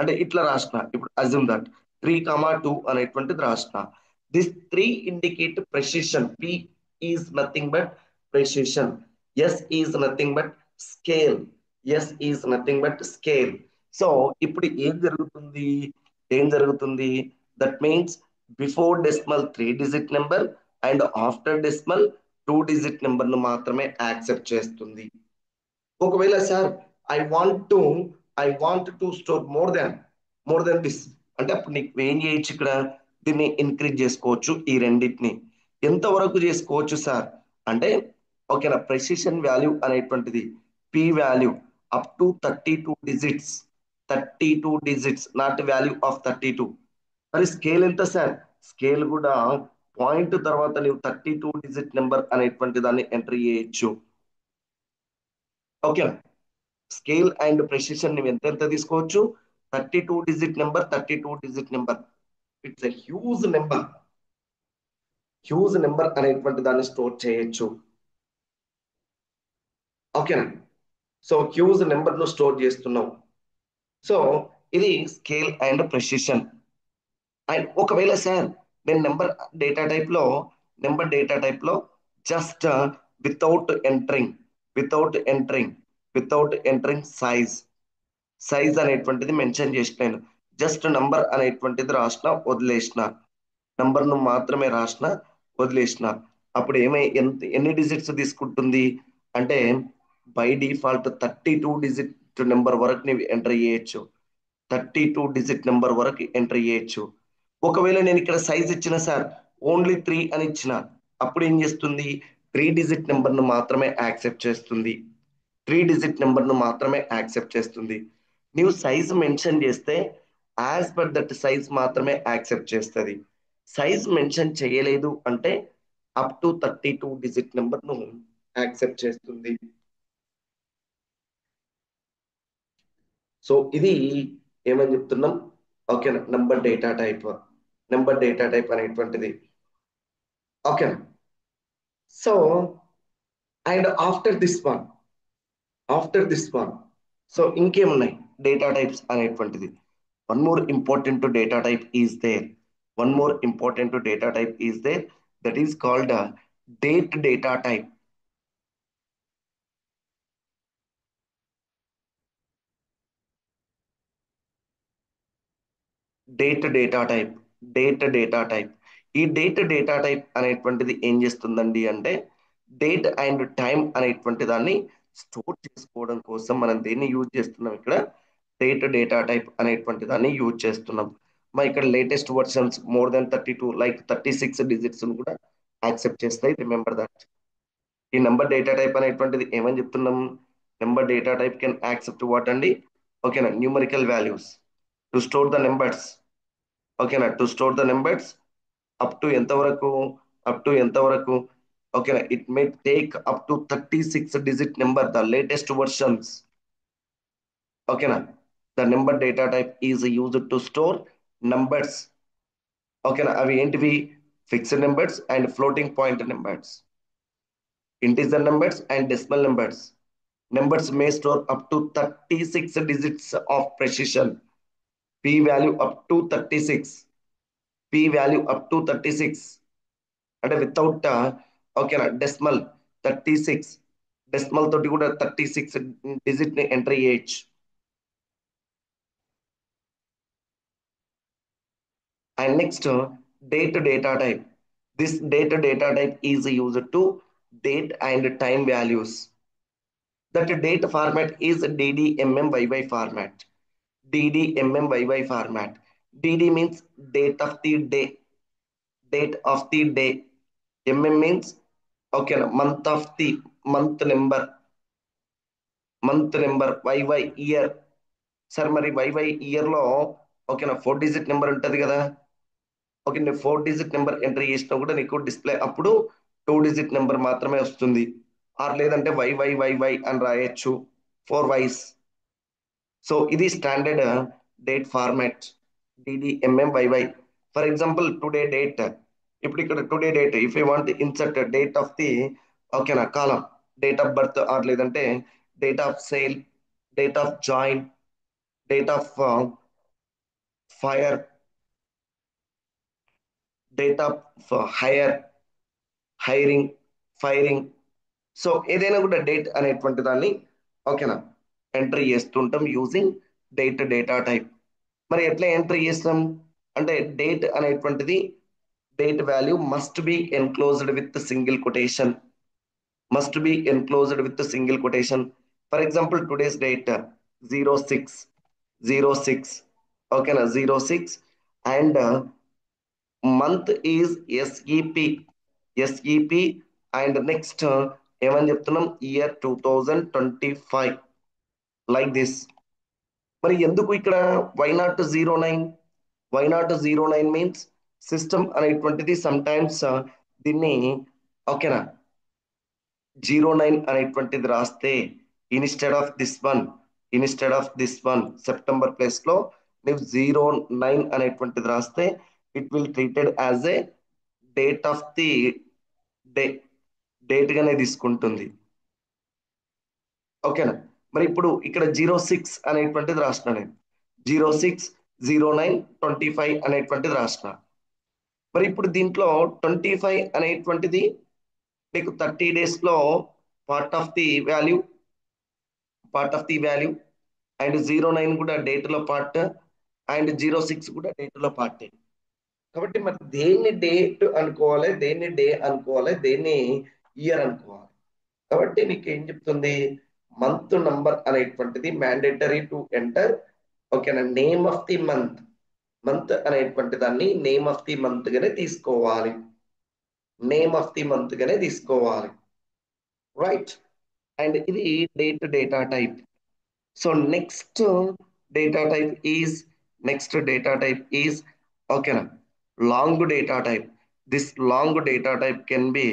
అంటే ఇట్లా రాసిన. ఇప్పుడు అజ్యూమ్ దట్ 3,2 అనేటువంటిది రాసిన. These three indicate precision. P is nothing but precision. S is nothing but scale. S is nothing but scale. So ఇప్పుడు ఏం జరుగుతుంది that means before decimal 3 digit number and after decimal 2 digit number ను మాత్రమే accept చేస్తుంది. ఒకవేళ sir I want to I want to store more than this అంటే అప్పుడు నీకు ఏం చేయొచ్చు ఇక్కడ, దీన్ని ఇంక్రీజ్ చేసుకోవచ్చు. ఈ రెండింటిని ఎంతవరకు చేసుకోవచ్చు సార్ అంటే ఓకేనా, ప్రెసిషన్ వాల్యూ అనేటువంటిది P value up to 32 digits, 32 digits not value of 32. మరి స్కేల్ ఎంత సార్, స్కేల్ కూడా పాయింట్ తర్వాత నువ్వు 32 డిజిట్ నెంబర్ అనేటువంటి దాన్ని ఎంటర్ చేయొచ్చు. ఓకేనా, స్కేల్ అండ్ ప్రెసిషన్ నువ్వు ఎంత తీసుకోవచ్చు, 32 digit number it's a huge number అనేటువంటి దాన్ని స్టోర్ చేయొచ్చు. ఓకేనా, సో హ్యూజ్ నెంబర్ ను స్టోర్ చేస్తున్నావు. సో ఇది స్కేల్ అండ్ ప్రెసిషన్. అండ్ ఒకవేళ సార్ నేను నెంబర్ డేటా టైప్ లో just without entering without entering without entering size అనేటువంటిది మెన్షన్ చేసినాను. జస్ట్ నంబర్ అనేటువంటిది వదిలేసిన నంబర్ ను మాత్రమే వదిలేసిన అప్పుడు ఎన్ని డిజిట్స్ తీసుకుంటుంది అంటే బై డిఫాల్ట్ 32 డిజిట్ నెంబర్ వరకు నీవు ఎంటర్ చేయొచ్చు. 32 డిజిట్ నెంబర్ వరకు ఎంటర్ చేయొచ్చు. ఒకవేళ నేను ఇక్కడ సైజ్ ఇచ్చిన సార్ ఓన్లీ 3 అని ఇచ్చిన, అప్పుడు ఏం చేస్తుంది, 3 డిజిట్ నెంబర్ ను మాత్రమే యాక్సెప్ట్ చేస్తుంది. 3 డిజిట్ నెంబర్ ను మాత్రమే యాక్సెప్ట్ చేస్తుంది. నీవు సైజ్ మెన్షన్ చేస్తే యాజ్ పర్ దట్ సైజ్ మాత్రమే యాక్సెప్ట్ చేస్తుంది. సైజ్ మెన్షన్ చేయలేదు అంటే అప్ టు 32 డిజిట్ నెంబర్ ను యాక్సెప్ట్ చేస్తుంది. సో ఇది ఏమని చెప్తున్నాం, ఓకేనా, నెంబర్ డేటా టైప్ అనేటువంటిది. ఓకేనా, so and after this one so ఇంకేమున్నాయి డేటా టైప్స్ అనేటువంటిది. One more important data type is there one more important data type is there that is called date data type. Date data type data type ఈ data type అనేటువంటిది ఏం చేస్తుందండి అంటే date and time అనేటువంటి దాన్ని store చేసుకోవడం కోసం మనం దేన్ని యూజ్ చేస్తున్నాం, ఇక్కడ డేటా టైప్ అనేటువంటి దాన్ని యూజ్ చేస్తున్నాం. మా ఇక్కడ latest versions more than 32 like 36 digits కూడా యాక్సెప్ట్ చేస్తాయి. రిమెంబర్ దట్ ఈ నెంబర్ డేటా టైప్ అనేటువంటిది ఏమని చెప్తున్నాం, number data type can accept what అండి, ఓకేనా, numerical values to store the numbers. ఓకేనా, to store the numbers up to ఎంతవరకు ఓకేనా, it may take up to 36 digit number the latest versions. ఓకేనా, the number data type is used to store numbers. ఓకేనా, అవి ఏంటివి, fixed numbers and floating point numbers, integer numbers and decimal numbers. Numbers May store up to 36 digits of precision. p value up to 36, అంటే without ఓకేనా decimal 36, decimal తోటి కూడా 36 digit ని enter చేయొచ్చు. And next data type. This data type is used to date and time values. That date format is DDMMYY format. DDMMYY format. DD means date of the day. Date of the day. MM means okay, month of the month number. YY year. Sir మరి YY year లో ఓకేనా 4 digit number ఉంటది కదా. Okay, నేను 4 digit number enter చేసినా కూడా నీకు display అప్పుడు 2 డిజిట్ నెంబర్ మాత్రమే వస్తుంది. ఆర్ లేదంటే YYYY అని రాయొచ్చు, 4 Ys. సో ఇది standard date format DDMMYY. For example today date, ఇప్పుడు ఇక్కడ today date if you want insert date of the ఓకేనా కాలం, డేట్ ఆఫ్ బర్త్ ఆర్ లేదంటే date of sale, date of join, date of fire, date of hiring, firing. So ఏదైనా కూడా date అనేటువంటి దాన్ని ఓకేనా entry చేస్తుంటాం యూజింగ్ డేటా టైప్. మరి ఎట్లా ఎంట్రీ చేస్తాం అంటే డేట్ అనేటువంటిది date value must be enclosed with single quotation, must be enclosed with single quotation. For example today's date 06/06, ఓకేనా 06, and month is S E P and next ఏమని చెప్తున్నాం ఇయర్ 2025, లైక్ దిస్. మరి ఎందుకు ఇక్కడ why not 09? Why not 09 means system అనేటువంటిది sometimes దీన్ని ఓకేనా 09 అనేటువంటిది రాస్తే instead of this one September place లో మీరు 09 అనేటువంటిది రాస్తే it will treated as a date of the day, date గానే తీసుకుంటుంది. ఓకేనా. మరి ఇప్పుడు ఇక్కడ 06 అనేటువంటిది రాసిన నేను 06/09/25 అనేటువంటిది రాసిన. మరి ఇప్పుడు దీంట్లో 25 అనేటువంటిది మీకు 30 days లో part of the value, and 09 కూడా డేట్ లో పార్ట్, అండ్ 06 కూడా డేట్ లో పార్ట్. కాబట్టి మరి దేన్ని డేట్ అనుకోవాలి, దేన్ని డే అనుకోవాలి, దేన్ని ఇయర్ అనుకోవాలి. కాబట్టి నీకు ఏం చెప్తుంది మంత్ నంబర్ అనేటువంటిది మ్యాండేటరీ టు ఎంటర్. ఓకేనా నేమ్ ఆఫ్ ది మంత్ అనేటువంటి దాన్ని నేమ్ ఆఫ్ ది మంత్ గానే తీసుకోవాలి, రైట్. అండ్ ఇది data type. So data type is data type is ఓకేనా long data type. This long data type can be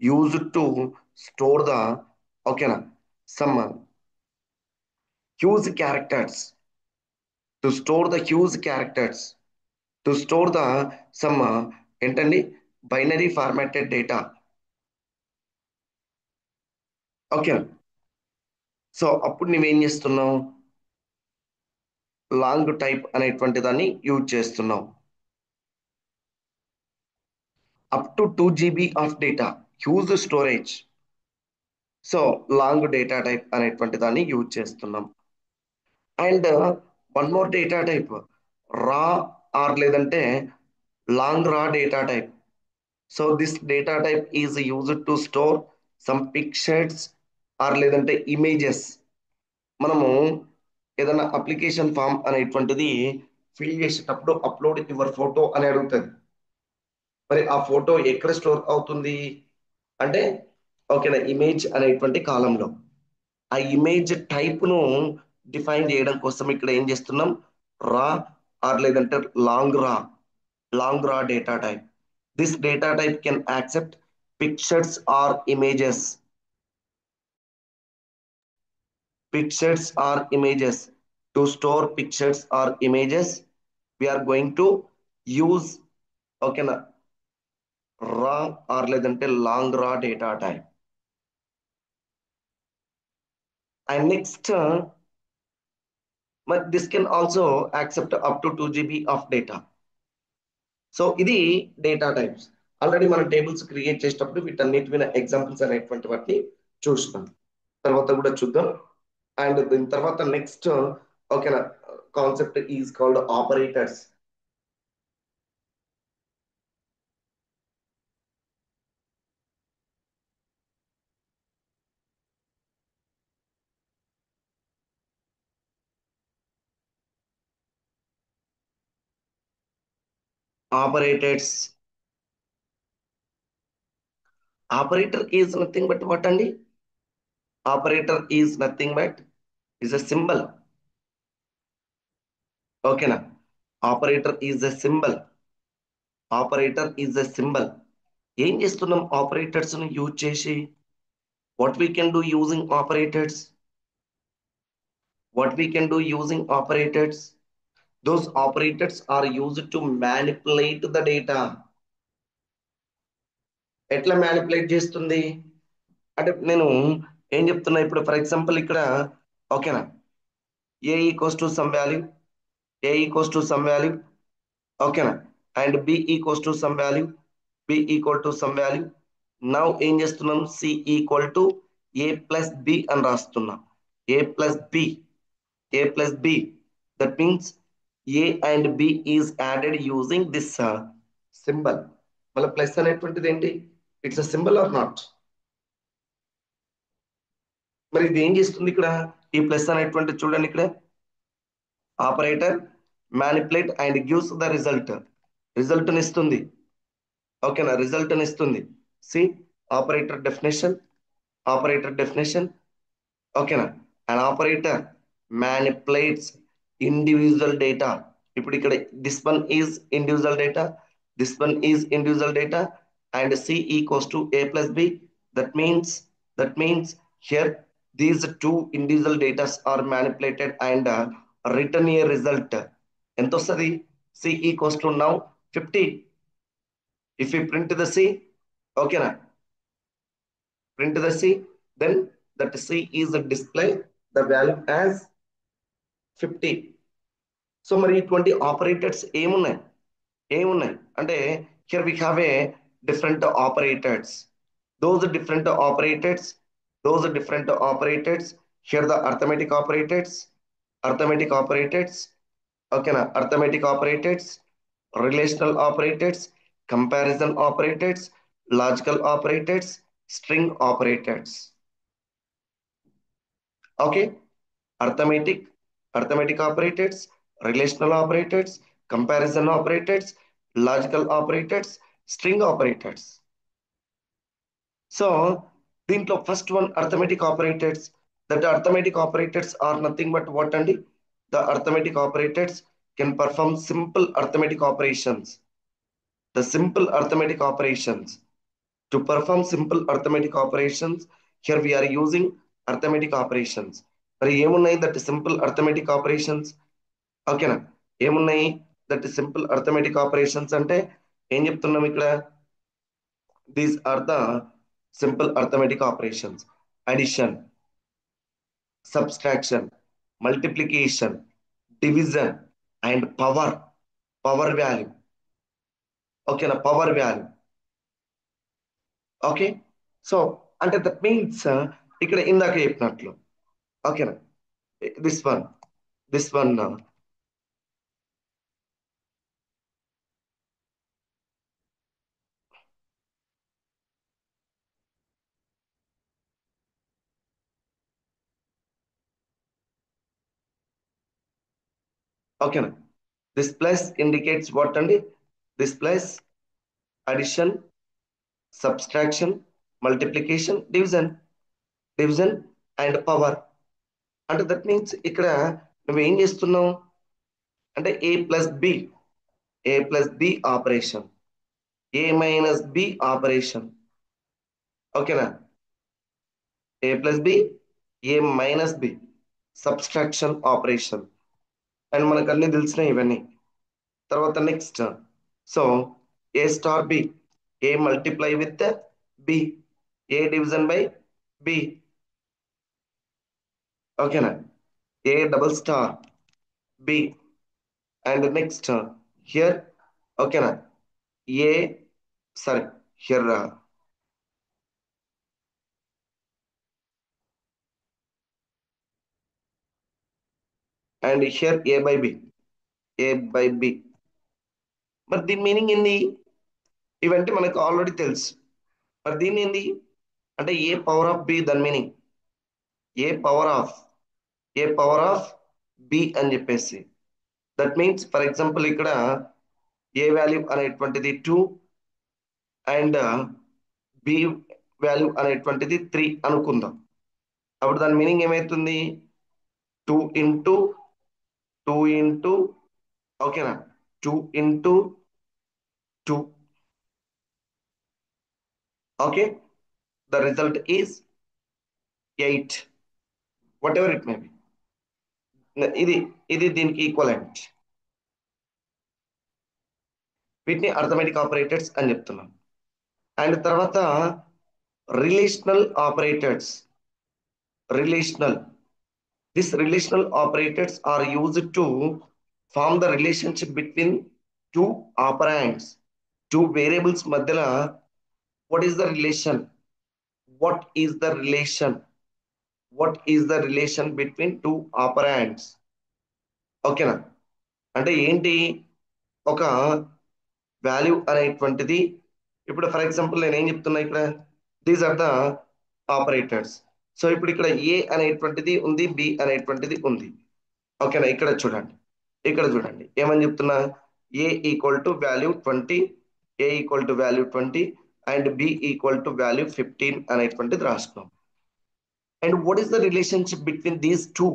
used to store the ఓకేనా some huge characters, to store the huge characters, to store the some ఏంటండి binary formatted data. Okay. So అప్పుడు నువ్వేం చేస్తున్నావు long type అనేటువంటి దాన్ని use చేస్తున్నావు. Up to 2 GB of data, huge storage. So long data type అనేటువంటి దాన్ని use చేస్తున్నాం. And one more data type raw or లేదంటే long raw data type. So this data type is used to store some pictures or లేదంటే images. మనము ఏదైనా application form అనేటువంటిది fill చేసేటప్పుడు upload your photo అని అడుగుతుంది. మరి ఆ ఫోటో ఎక్కడ స్టోర్ అవుతుంది అంటే ఓకేనా ఇమేజ్ అనేటువంటి కాలంలో. ఆ ఇమేజ్ టైప్ ను డిఫైన్ చేయడం కోసం ఇక్కడ ఏం చేస్తున్నాం రా ఆర్ లేదంటే long raw data type. This data type can accept pictures or images, to store pictures or images we are going to use ఓకేనా రా ఆర్ లేదంటే long raw data type. And next but this can also accept up to 2 GB of data. So ఇది data types. Already మనం tables create చేసేటప్పుడు వీటన్నిటి మీద examples అనేటువంటి వాటిని చూసినాం, తర్వాత కూడా చూద్దాం. అండ్ దీని తర్వాత నెక్స్ట్ ఓకేనా concept is called operators. Operators operator is nothing but what అండి operator is nothing but is a symbol. ఓకేనా ఆపరేటర్ ఈజ్ ఎ సింబల్, ఏం చేస్తున్నాం ఆపరేటర్స్ ను యూజ్ చేసి what we can do using operators, those operators are used to manipulate the data. ఎట్లా manipulate చేస్తుంది అంటే నేను ఏం చెప్తున్నా ఇప్పుడు ఫర్ ఎగ్జాంపుల్ ఇక్కడ ఓకేనా ఏ ఈక్వల్స్ టు సమ్ వాల్యూ, ఓకేనా and b equals to some value, b equal to some value. Now ఏం చేస్తున్నాం, c equal to a plus b అని రాస్తున్నాం. a plus b, a plus b, that means a and b is added using this symbol. మళ్ళీ plus అనేటువంటిది ఏంటి, it's a symbol or not? మరి ఇది ఏం చేస్తుంది ఇక్కడ, ఈ ప్లస్ అనేటువంటిది చూడండి ఇక్కడ, operator manipulate and gives the result, result ని ఇస్తుంది. ఓకేనా, రిజల్ట్ ని ఇస్తుంది. See operator definition, operator definition. ఓకేనా, and operator manipulates individual data. ఇప్పుడు ఇక్కడ this one is individual data, this one is individual data, and C equals to A plus B. That means, that means here these two individual data are manipulated and return a result. ఎంత వస్తుంది, c equals to now 50. If we print the c, okay na, print the c, then that c is a display the value as 50. So మరి ఇటువంటి operators ఏమున్నాయి, ఏమున్నాయి అంటే here we have a different operators, those different operators, those different operators. Here the arithmetic operators, arithmetic operators, okay na, arithmetic operators, relational operators, comparison operators, logical operators, string operators. Okay, arithmetic, arithmetic operators, relational operators, comparison operators, logical operators, string operators. So దీంట్లో first one arithmetic operators. That arithmetic operators are nothing but what అండి, the arithmetic operators can perform simple arithmetic operations. The simple arithmetic operations, to perform simple arithmetic operations, here we are using arithmetic operations. మరి ఏమున్నాయి that simple arithmetic operations? ఓకేనా, ఏమున్నాయి that simple arithmetic operations అంటే ఏం చెప్తున్నాం ఇక్కడ, these are the simple arithmetic operations: addition, subtraction, multiplication, division, and power, power value. ఓకేనా, power value. Okay, so అంటే దట్ మీన్స్ ఇక్కడ ఇందాక చెప్పినట్లు, ఓకేనా, దిస్ వన్, దిస్ వన్, ఓకేనా, దిస్ ప్లస్ ఇండికేట్స్ వాట్ అండి, this plus addition, subtraction, multiplication, division, division and power. అంటే that means ఇక్కడ నువ్వు ఏం చేస్తున్నావు అంటే A plus B, A plus B operation, A minus B operation. ఓకేనా, A plus B, A minus B, subtraction operation. And మనకు అన్ని తెలిసినాయి ఇవన్నీ. తర్వాత next, so A star B, A multiply with B, A division by B. ఓకేనా, A double star B. And next here, ఓకేనా, A sorry here and here A by B, A by B. మరి దీని meaning ఏంది, ఇవంటే మనకు already తెలుసు. మరి దీని ఏంది అంటే ఏ పవర్ ఆఫ్ బి, దాని meaning A power of, A power of B అని చెప్పేసి. దట్ మీన్స్ ఫర్ ఎగ్జాంపుల్ ఇక్కడ ఏ వాల్యూ అనేటువంటిది 2 అండ్ బి వాల్యూ అనేటువంటిది 3 అనుకుందాం. అప్పుడు దాని మీనింగ్ ఏమైతుంది, 2 ఇంటూ 2 ఇంటూ, ఓకేనా, 2 into 2. Okay, the result is 8, what ever it may B. ఇది ఇది దీనికి ఈక్వలెంట్. వీటిని అర్థమెటిక్ ఆపరేటర్స్ అని చెప్తున్నాం. అండ్ తర్వాత relational operators, relational, these relational operators are used to form the relationship between two operands, two variables మధ్యలో what is the relation, what is the relation, what is the relation between two operands? ఓకేనా? అంటే ఏంటి, ఒక value అనేటువంటిది, ఇప్పుడు for example నేను ఏం చెప్తున్నా ఇక్కడ, these are the operators. So ఇప్పుడు ఇక్కడ ఏ అనేటువంటిది ఉంది, బి అనేటువంటిది ఉంది. ఓకేనా? ఇక్కడ చూడండి, ఇక్కడ చూడండి ఏమని చెప్తున్నా, A equal to value 20, A equal to value 20 and B equal to value 15 అనేటువంటిది రాస్తున్నాం. And what is the relationship between these two?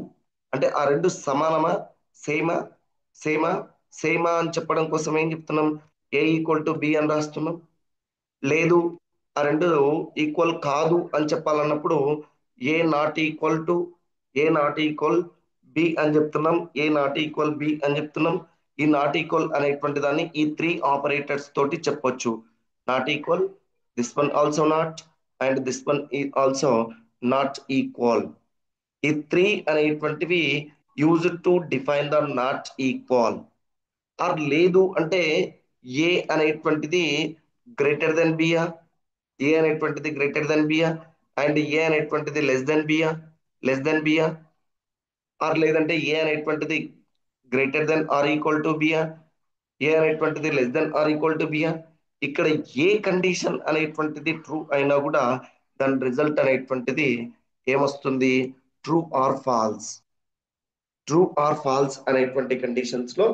అంటే ఆ రెండు సమానమా, సేమా, సేమా, సేమా అని చెప్పడం కోసం ఏం చెప్తున్నాం, ఏ ఈక్వల్ టు బి అని రాస్తున్నాం. లేదు, ఆ రెండు ఈక్వల్ కాదు అని చెప్పాలన్నప్పుడు A not equal to, A not equal B అని చెప్తున్నాం, ఏ నాట్ ఈక్వల్ బి అని చెప్తున్నాం. ఈ నాట్ ఈక్వల్ అనేటువంటి దాన్ని ఈ త్రీ ఆపరేటర్స్ తోటి చెప్పొచ్చు. Not equal, this one also not, and this one ఈ ఆల్సో నాట్ ఈక్వల్. ఈ త్రీ అనేటువంటివి use to define the not equal. Or లేదు అంటే ఏ అనేటువంటిది గ్రేటర్ దెన్ బియా, ఏ అనేటువంటిది greater than B, and A అనేటువంటిది less than B, less than B. Or లేదంటే A అనేటువంటిది greater than or equal to B, A అనేటువంటిది less than or equal to B. ఇక్కడ A condition అనేటువంటిది true అయినా కూడా దాని రిజల్ట్ అనేటువంటిది ఏమొస్తుంది, true or false. True or false అనేటువంటి కండిషన్స్ లో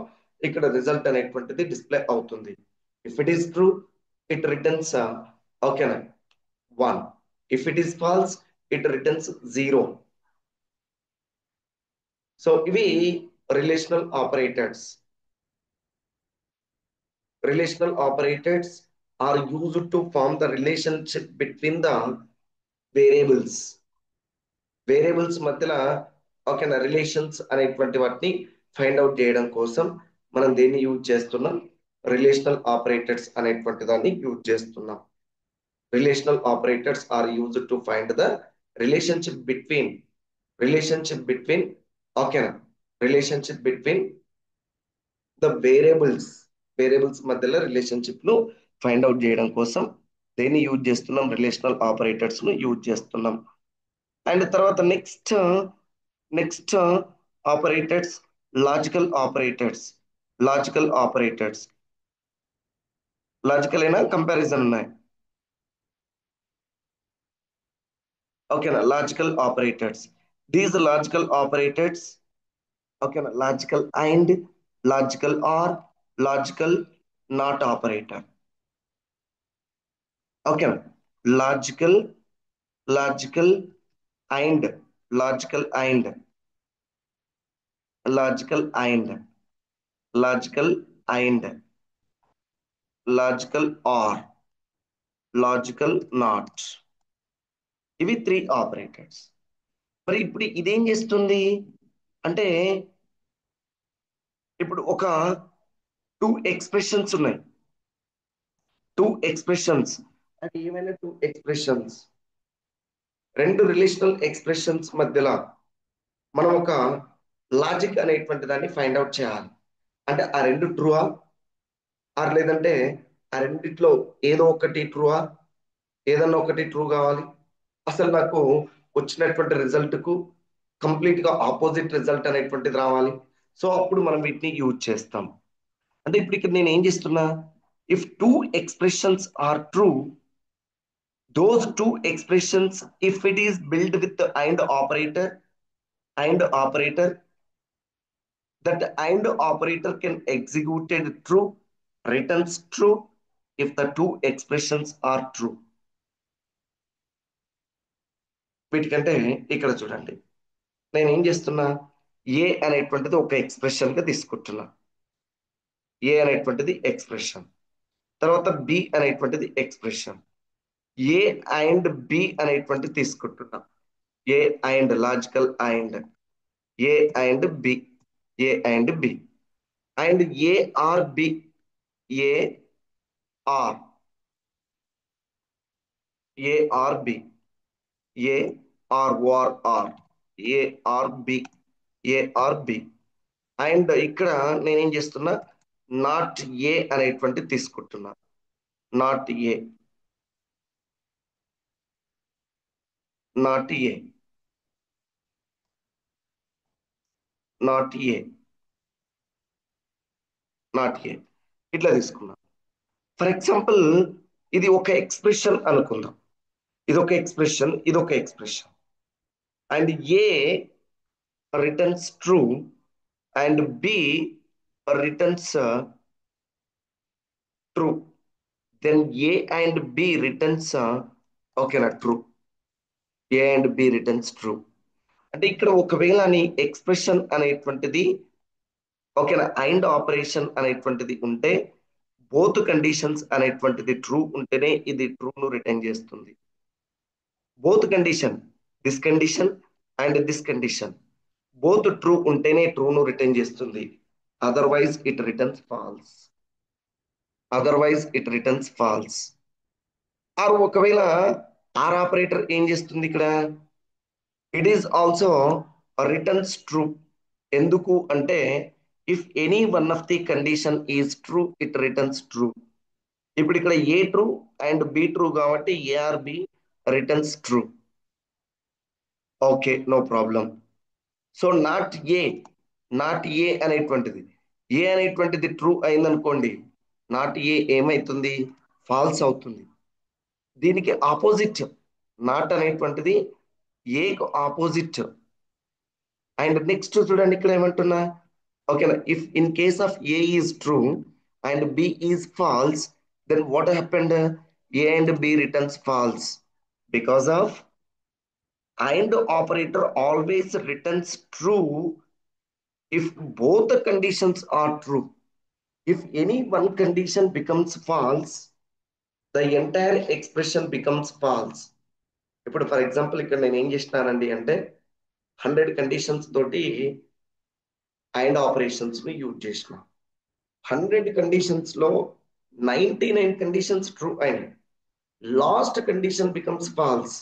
ఇక్కడ రిజల్ట్ అనేటువంటిది డిస్ప్లే అవుతుంది. If it is true, it returns ఓకేనా 1. If it is false, it returns 0. So ఇవి relational operators. Relational operators are used to form the relationship between the variables. Variables మధ్యలో ఓకేనా relations అనేటువంటి వాటిని ఫైండ్ అవుట్ చేయడం కోసం మనం దేన్ని యూజ్ చేస్తున్నాం, రిలేషనల్ ఆపరేటర్స్ అనేటువంటి దాన్ని యూజ్ చేస్తున్నాం. Relational operators are used to find the relationship between, relationship between ఓకేనా, relationship between the variables. Variables మధ్యలో రిలేషన్షిప్ ను ఫైండ్ అవుట్ చేయడం కోసం దేన్ని యూజ్ చేస్తున్నాం, రిలేషనల్ ఆపరేటర్స్ ను యూజ్ చేస్తున్నాం. అండ్ తర్వాత next operators, logical operators. Logical operators, logical అయినా కంపారిజన్ ఉన్నాయి. ఓకేనా? Logical operators, these logical operators ఓకేనా, logical and, logical or, logical not operator. ఓకేనా? Logical, logical and, logical and, logical and, logical and, logical or, logical not. ఇవి three operators. మరి ఇప్పుడు ఇదేం చేస్తుంది అంటే, ఇప్పుడు ఒక టూ ఎక్స్ప్రెషన్స్ ఉన్నాయి, టూ ఎక్స్ప్రెషన్స్. అంటే ఏమైనా టూ ఎక్స్ప్రెషన్స్, రెండు రిలేషనల్ ఎక్స్ప్రెషన్స్ మధ్యలో మనం ఒక లాజిక్ అనేటువంటి దాన్ని ఫైండ్ అవుట్ చేయాలి. అంటే ఆ రెండు ట్రూవా, ఆర్ లేదంటే ఆ రెండిట్లో ఏదో ఒకటి ట్రూవా, ఏదన్నా ఒకటి ట్రూ కావాలి. అసలు నాకు వచ్చినటువంటి రిజల్ట్ కు కంప్లీట్ గా ఆపోజిట్ రిజల్ట్ అనేటువంటిది రావాలి. సో అప్పుడు మనం వీటిని యూజ్ చేస్తాం. అంటే ఇప్పుడు ఇక్కడ నేను ఏం చేస్తున్నా, if two expressions are true, those two expressions, if it is built with the and operator, that and operator can executed true, returns true if the two expressions are true. వీటికంటే ఇక్కడ చూడండి, నేను ఏం చేస్తున్నా, ఏ అనేటువంటిది ఒక ఎక్స్ప్రెషన్ గా తీసుకుంటున్నా, ఏ అనేటువంటిది ఎక్స్ప్రెషన్, తర్వాత బి అనేటువంటిది ఎక్స్ప్రెషన్, ఏ అండ్ బి అనేటువంటిది తీసుకుంటున్నా, A and, logical and, A and B, A and B, and A or B, A or, A or B, A or O R or, A or B, A or B. And ఇక్కడ నేనేం చేస్తున్నా, not A అనేటువంటి తీసుకుంటున్నా. Not A, not A, not A, not A, ఇట్లా తీసుకున్నా. For example ఇది ఒక expression అనుకుందాం. ఇది ఒక ఎక్స్ప్రెషన్, ఇది ఒక expression. And A returns true and B returns true. Then A and B returns ఓకేనా true. A and B returns true. అంటే ఇక్కడ ఒకవేళ నీ ఎక్స్ప్రెషన్ అనేటువంటిది ఓకేనా అండ్ ఆపరేషన్ అనేటువంటిది ఉంటే బోత్ కండిషన్స్ అనేటువంటిది ట్రూ ఉంటేనే ఇది ట్రూను రిటర్న్ చేస్తుంది. Both condition, this condition and this condition both true ఉంటేనే ట్రూను రిటర్న్ చేస్తుంది. Otherwise it returns false. Otherwise it returns false. Or ఒకవేళ ఆర్ ఆపరేటర్ ఏం చేస్తుంది ఇక్కడ? It is also returns true. ఎందుకు అంటే if any one of the condition is true it returns true. ఇప్పుడు ఇక్కడ A true and B true కాబట్టి A or B returns true. Okay, no problem. So not A, not ఏ అనేటువంటిది, ఏ అనేటువంటిది true అయిందనుకోండి, not a ఏమైతుంది? Falls అవుతుంది. దీనికి opposite not అనేటువంటిది ఏకు ఆపోజిట్. అండ్ నెక్స్ట్ చూడండి ఇక్కడ ఏమంటున్నా, ఓకేనా, if in case of A is true and B is false then what happened? A and B returns false because of and operator always returns true if both the conditions are true. If any one condition becomes false, the entire expression becomes false. ఇప్పుడు for example ఇక్కడ నేను ఏం చేసినానండి అంటే 100 conditions తోటి and operations ని use చేసిన. 100 conditions లో 99 conditions true అయినాయి. Last condition becomes false.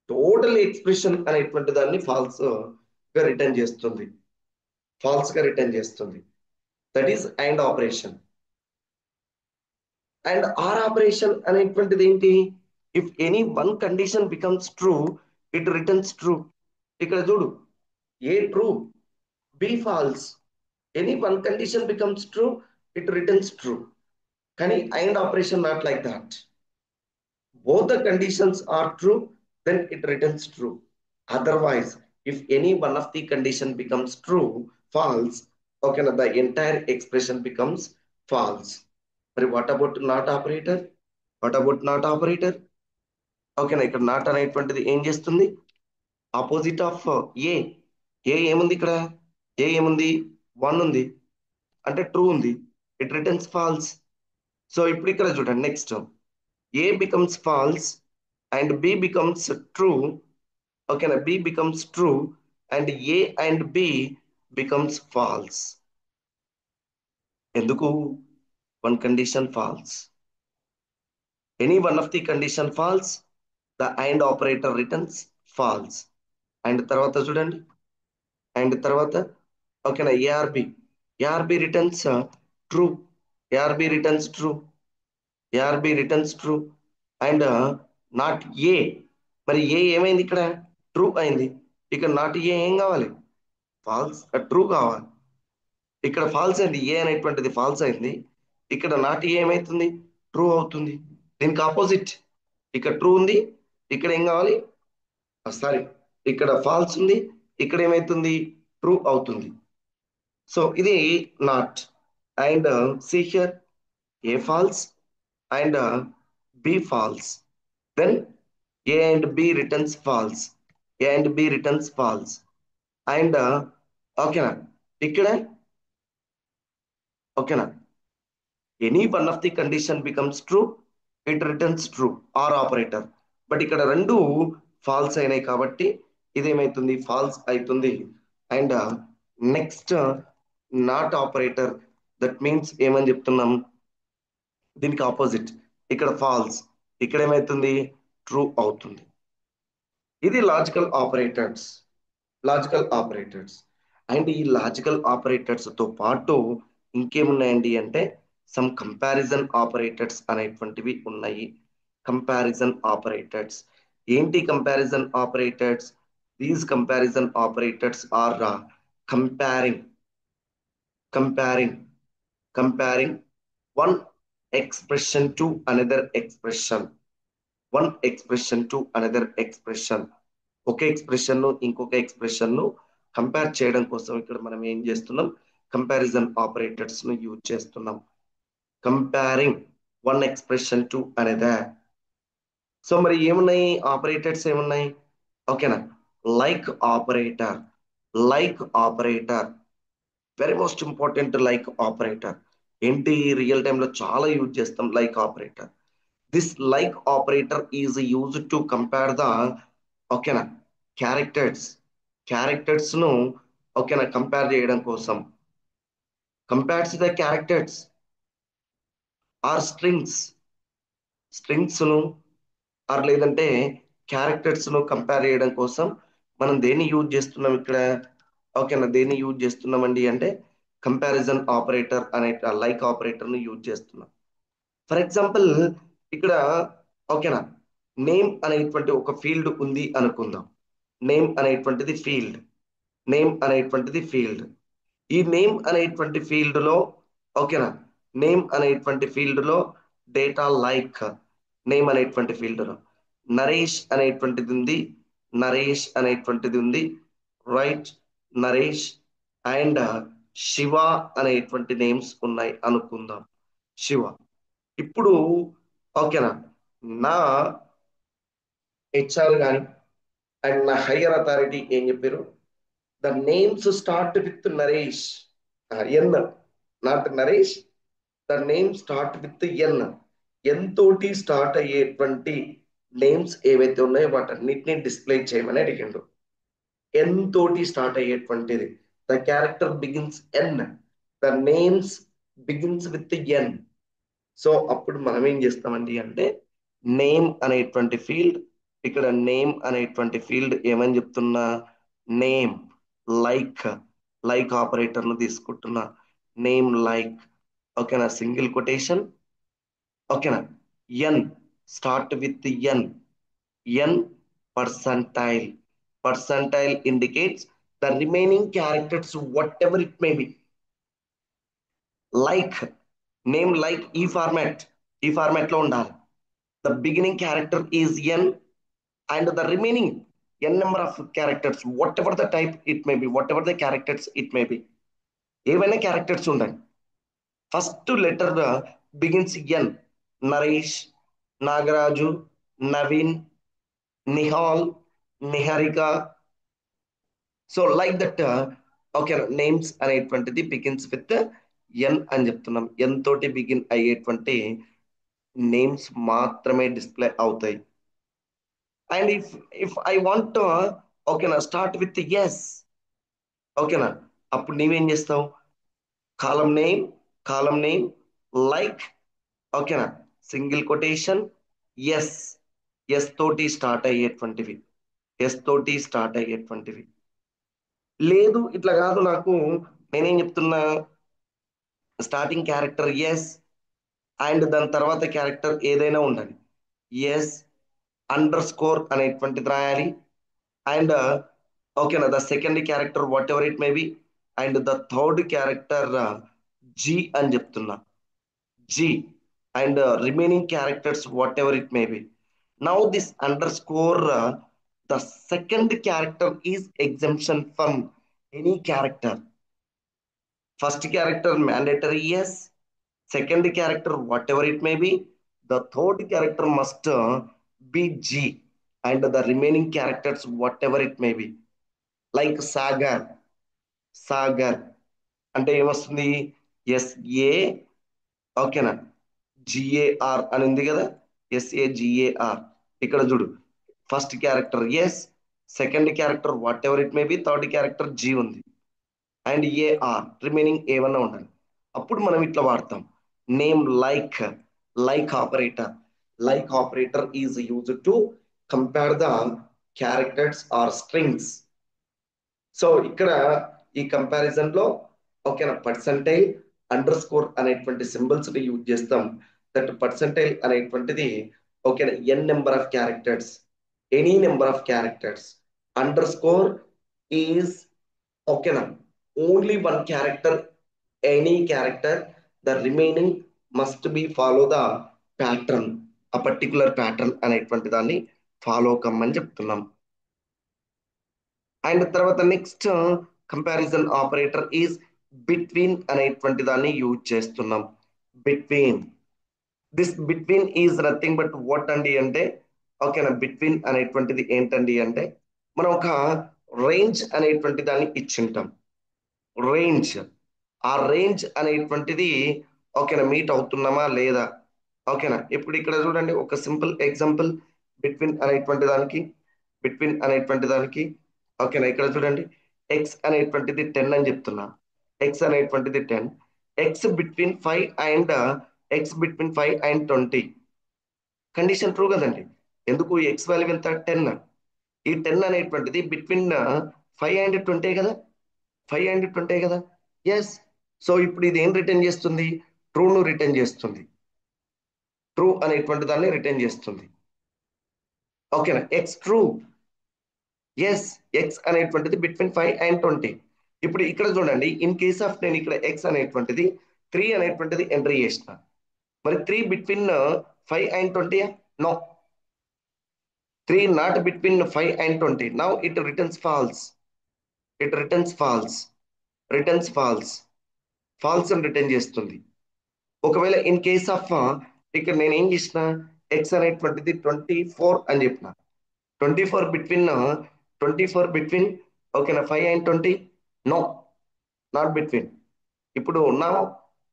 Total expression అనేటువంటి దాన్ని ఫాల్స్ గా రిటర్న్ చేస్తుంది. ఫాల్స్ గా రిటర్న్ చేస్తుంది. That is and operation. And or operation అనేటువంటిది ఏంటి? If any one condition becomes true it returns true. ఇక్కడ చూడు, A true B false. Any one condition becomes true it returns true. కానీ and operation not like that. Both the conditions are true, then it returns true. Otherwise, if any one of the condition becomes true, false, okay, now the entire expression becomes false. But what about not operator? What about not operator? Okay, నా ఇక్కడ not అనేటువంటిది ఏం చేస్తుంది? Opposite of ఏ. ఏ ఏముంది ఇక్కడ? ఏ ఏముంది? 1 ఉంది అంటే ట్రూ ఉంది. It returns falls. సో ఇప్పుడు ఇక్కడ చూడండి next, A becomes false and B becomes true. Okay, now B becomes true and A and B becomes false. ఎందుకు? One condition false. Any one of the condition false, the and operator returns false. And తర్వాత చూడండి, and తర్వాత okay నా ARB, ARB returns true. ARB returns true. ARB returns true. And not a, మరి ఏ ఏమైంది ఇక్కడ? True అయింది. ఇక్కడ not a ఏం కావాలి? ఫాల్స్, ట్రూ కావాలి. ఇక్కడ ఫాల్స్ అయింది, ఏ అనేటువంటిది ఫాల్స్ అయింది. ఇక్కడ నాట్ ఏ ఏమైతుంది? ట్రూ అవుతుంది. దీనికి ఆపోజిట్, ఇక్కడ ట్రూ ఉంది, ఇక్కడ ఏం కావాలి? సారీ, ఇక్కడ ఫాల్స్ ఉంది, ఇక్కడ ఏమైతుంది? ట్రూ అవుతుంది. సో ఇది not. And see here, A false and B false, then A and B returns false. A and B returns false. And ఓకేనా, ఇక్కడ ఓకేనా, any one of the condition becomes true it returns true or operator. But ఇక్కడ రెండు falls అయినాయి కాబట్టి ఇదేమైతుంది? Falls అవుతుంది. And next not operator, that means ఏమని చెప్తున్నాం? దీనికి ఆపోజిట్, ఇక్కడ ఫాల్స్, ఇక్కడ ఏమైతుంది? ట్రూ అవుతుంది. ఇది logical operators. Logical operators. And ఈ లాజికల్ ఆపరేటర్స్ తో పాటు ఇంకేమున్నాయండి అంటే సమ్ కంపారిజన్ ఆపరేటర్స్ అనేటువంటివి ఉన్నాయి. కంపారిజన్ ఆపరేటర్స్ ఏంటి? Comparison operators, these comparison operators are comparing comparing comparing one expression to another expression, one expression to another expression. ఒక expression ను ఇంకొక ఎక్స్ప్రెషన్ ను కంపేర్ చేయడం కోసం ఇక్కడ మనం ఏం చేస్తున్నాం? కంపారిజన్ ఆపరేటర్స్ ను యూజ్ చేస్తున్నాం. Comparing one expression to another. So మరి ఏమున్నాయి? ఆపరేటర్స్ ఏమున్నాయి? ఓకేనా? Like operator, like operator very most important. Like operator ఏంటి? రియల్ టైంలో చాలా యూజ్ చేస్తాం like operator. This like operator is use to compare the, ఓకేనా, క్యారెక్టర్స్. క్యారెక్టర్స్ ను, ఓకేనా, కంపేర్ చేయడం కోసం. Compares the characters or strings, strings ను ఆర్ లేదంటే క్యారెక్టర్స్ ను కంపేర్ చేయడం కోసం మనం దేన్ని యూజ్ చేస్తున్నాం ఇక్కడ? ఓకేనా, దేన్ని యూజ్ చేస్తున్నామండి అంటే కంపారిజన్ ఆపరేటర్ అనే లైక్ ఆపరేటర్ ను యూజ్ చేస్తున్నాం. ఫర్ ఎగ్జాంపుల్ ఇక్కడ, ఓకేనా, నేమ్ అనేటువంటి ఒక ఫీల్డ్ ఉంది అనుకుందాం. నేమ్ అనేటువంటిది ఫీల్డ్, నేమ్ అనేటువంటిది ఫీల్డ్. ఈ నేమ్ అనేటువంటి ఫీల్డ్ లో, ఓకేనా, నేమ్ అనేటువంటి ఫీల్డ్ లో డేటా లైక్, నేమ్ అనేటువంటి ఫీల్డ్ లో నరేష్ అనేటువంటిది ఉంది, నరేష్ అనేటువంటిది ఉంది, రైట్? నరేష్ అండ్ శివ అనేటువంటి నేమ్స్ ఉన్నాయి అనుకుందాం. శివ. ఇప్పుడు, ఓకేనా, నా హెచ్ఆర్ కానీ అండ్ నా హయ్యర్ అథారిటీ ఏం చెప్పారు? The names start with Naresh, N, not Naresh. The name start with N. N తోటి స్టార్ట్ అయ్యేటువంటి నేమ్స్ ఏవైతే ఉన్నాయో వాటన్నిటిని డిస్ప్లే చేయమని అడిగిండు. ఎన్ తోటి స్టార్ట్ అయ్యేటువంటిది, the character begins N, the names begins with N. So అప్పుడు మనం ఏం చేస్తామండి అంటే నేమ్ అనేటువంటి ఫీల్డ్, ఇక్కడ నేమ్ అనేటువంటి ఫీల్డ్ ఏమని చెప్తున్నా? నేమ్ లైక్, లైక్ ఆపరేటర్ ను తీసుకుంటున్నా. నేమ్ లైక్, ఓకేనా, సింగిల్ కొటేషన్, ఓకేనా, N start with N, N percentile. Percentile indicates the remaining characters whatever it may be. Like, name like ఈ ఫార్మాట్, ఈ ఫార్మాట్ లో ఉండాలి. The beginning character is N and the remaining N number of characters whatever the type it may be, whatever the characters it may be, ఏవైనా characters ఉండండి. First letter begins N, Naresh, Nagaraju, Naveen, Nihal, Niharika. So like that, okay, names అనేటువంటిది begins with N అని చెప్తున్నాం. ఎన్ తోటి begin అయ్యేటువంటి names మాత్రమే display అవుతాయి. And if I want, ఓకేనా, స్టార్ట్ విత్ ఎస్, ఓకేనా, అప్పుడు నీవేం చేస్తావు? కాలం నేమ్, కాలం నేమ్ లైక్, ఓకేనా, సింగిల్ కొటేషన్ ఎస్, ఎస్ తోటి స్టార్ట్ అయ్యేటువంటివి, ఎస్ తోటి స్టార్ట్ అయ్యేటువంటివి. లేదు ఇట్లా కాదు నాకు, నేనేం చెప్తున్నా? స్టార్టింగ్ క్యారెక్టర్ ఎస్ అండ్ దాని తర్వాత క్యారెక్టర్ ఏదైనా ఉండాలి. ఎస్ అండర్ స్కోర్ అనేటువంటిది రాయాలి. అండ్ ఓకేనా, the second character whatever it may be, and the third character G అని చెప్తున్నా, G. And remaining characters whatever it may be. Now this underscore, the second character is exemption from any character. First character mandatory S, second character whatever it may be, the third character must be G and the remaining characters whatever it may be. Like sagar, sagar అంటే ఏమొస్తుంది? SA, ఓకేనా, GAR అని ఉంది కదా, S A G A R. ఇక్కడ చూడు, first character S, second character whatever it may be, third character G ఉంది and A R, remaining ఏమన్నా ఉండాలి. అప్పుడు మనం ఇట్లా వాడతాం name like, like operator. Like operator is used to compare the characters or strings. So ఇక్కడ ఈ comparison లో, ఓకేనా, పర్సంటైల్ అండర్ స్కోర్ అనేటువంటి సింబల్స్ ని యూజ్ చేస్తాం. దట్ పర్సెంటైల్ అనేటువంటిది ఓకేనా N number of characters, any number of characters. Underscore is ఓకేనా only one character, any character, the remaining must be follow the pattern, ఆ particular pattern అనేటువంటి దాన్ని follow కమ్మని చెప్తున్నాం. అండ్ తర్వాత next comparison operator is between అనేటువంటి దాన్ని use చేస్తున్నాం. Between, this between is nothing but what అండి అంటే ఓకేనా బిట్వీన్ అనేటువంటిది ఏంటండి అంటే మనం ఒక రేంజ్ అనేటువంటి దాన్ని ఇచ్చింటాం. రేంజ్, ఆ రేంజ్ అనేటువంటిది ఓకేనా మీట్ అవుతున్నామా లేదా. ఓకేనా ఇప్పుడు ఇక్కడ చూడండి ఒక సింపుల్ ఎగ్జాంపుల్ బిట్వీన్ అనేటువంటి దానికి, బిట్వీన్ అనేటువంటి దానికి ఓకేనా ఇక్కడ చూడండి ఎక్స్ అనేటువంటిది 10 అని చెప్తున్నా. ఎక్స్ అనేటువంటిది 10, X between 5 and X between 5 and 20. Condition true కదండి. ఎందుకు ఎక్స్ వాల్యూ ఎంత 10, ఈ 10 అనేటువంటిది బిట్వీన్ 5 అండ్ 20 కదా, 5 అండ్ 20 కదా. ఎస్, సో ఇప్పుడు ఇది ఏం రిటర్న్ చేస్తుంది, ట్రూను రిటర్న్ చేస్తుంది. ట్రూ అనేటువంటి దాన్ని రిటర్న్ చేస్తుంది. ఓకేనా ఎక్స్ ట్రూ, ఎస్ ఎక్స్ అనేటువంటిది బిట్వీన్ 5 అండ్ 20. ఇప్పుడు ఇక్కడ చూడండి ఇన్ కేస్ ఆఫ్ నేను ఇక్కడ ఎక్స్ అనేటువంటిది 3 అనేటువంటిది ఎంట్రీ చేసిన, మరి 3 between 5 and 20, no, 3 not between 5 and 20. Now it returns false, it returns false, returns false, false అని రిటర్న్ చేస్తుంది. ఒకవేళ ఇన్ కేస్ ఆఫ్ ఇక్కడ నేను ఏం చేసిన ఎక్స్ అనేటువంటిది 24 అని చెప్పిన, 24 బిట్వీన్ ఓకేనా 5 అండ్ 20, నో, నాట్ బిట్వీన్. ఇప్పుడు నా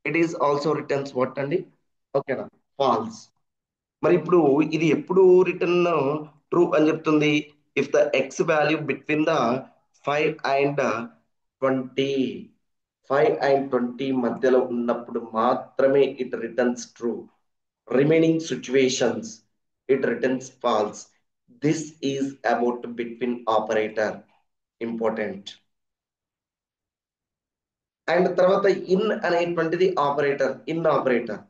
it is also returns what అండి ఓకేనా ఫాల్స్. మరి ఇప్పుడు ఇది ఎప్పుడు రిటర్న్ ట్రూ అని చెప్తుంది, if the X value between the 5 and 20, 5 and 20 మధ్యలో ఉన్నప్పుడు మాత్రమే it returns true. Remaining situations it returns falls. This is about between operator, important. And తర్వాత ఇన్ అనేటువంటిది ఆపరేటర్, ఇన్ ఆపరేటర్.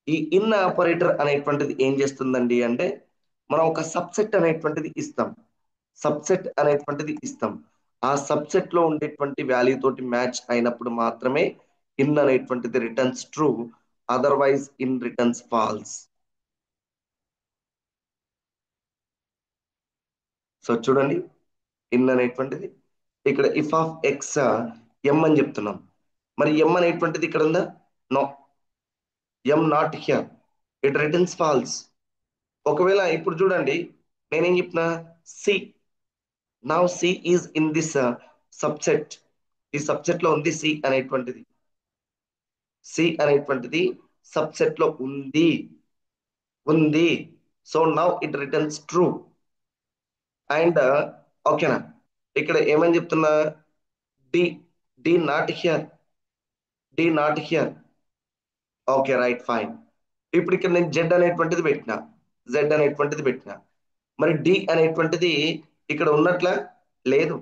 ఈ ఇన్ ఆపరేటర్ అనేటువంటిది ఏం చేస్తుందండి అంటే మనం ఒక సబ్సెట్ అనేటువంటిది ఇస్తాం, సబ్సెట్ అనేటువంటిది ఇస్తాం. ఆ సబ్సెట్ లో ఉండేటువంటి వాల్యూ తోటి మ్యాచ్ అయినప్పుడు మాత్రమే ఇన్ అనేటువంటిది returns true, otherwise in returns falls. So చూడండి ఇన్ అనేటువంటిది ఇక్కడ ఇఫ్ ఆఫ్ ఎక్స్ ఎం అని చెప్తున్నాం, మరి ఎం అనేటువంటిది ఇక్కడ ఉందా, no, M not here, it returns false. ఒకవేళ ఇప్పుడు చూడండి నేనేం చెప్పిన C, now C is in this subset, ఈ సబ్సెట్ లో ఉంది సి అనేటువంటిది, సి అనేటువంటిది సబ్సెట్ లో ఉంది, ఉంది. So now it returns true. And ఓకేనా ఇక్కడ ఏమని చెప్తున్నా D, D not here, D not here, okay right fine. ఇప్పుడు ఇక్కడ నేను జెడ్ అనేటువంటిది పెట్టిన, జెడ్ అనేటువంటిది పెట్టిన, మరి డి అనేటువంటిది ఇక్కడ ఉన్నట్ల లేదు.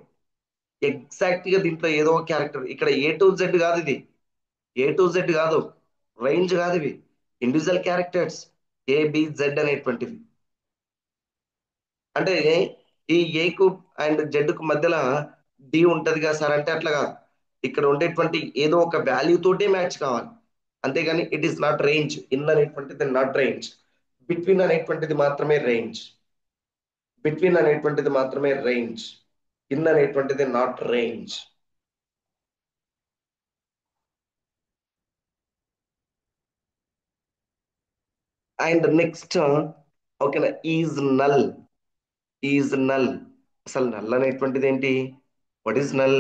ఎగ్జాక్ట్ గా దీంట్లో ఏదో ఒక క్యారెక్టర్, ఇక్కడ ఏ టు జెడ్ కాదు ఇది, ఏ టు జెడ్ కాదు, రేంజ్ కాదు ఇవి, individual characters A B Z అనేటువంటివి. అంటే ఈ ఏ కు అండ్ జెడ్ కు మధ్యలో డి ఉంటది కదా సార్ అంటే అట్లా కాదు, ఇక్కడ ఉండేటువంటి ఏదో ఒక వాల్యూ తోటే మ్యాచ్ కావాలి, అంతేగాని it is not range. In అనేటువంటిది నాట్ రేంజ్, బిట్వీన్ అనేటువంటిది మాత్రమే రేంజ్, బిట్వీన్ అనేటువంటిది మాత్రమే రేంజ్, ఇన్ అనేటువంటిది నాట్ రేంజ్. అండ్ నెక్స్ట్ ఓకేనా ఈజ్ నల్, ఈజ్ నల్. అసలు నల్ అనేటువంటిది ఏంటి, what is null,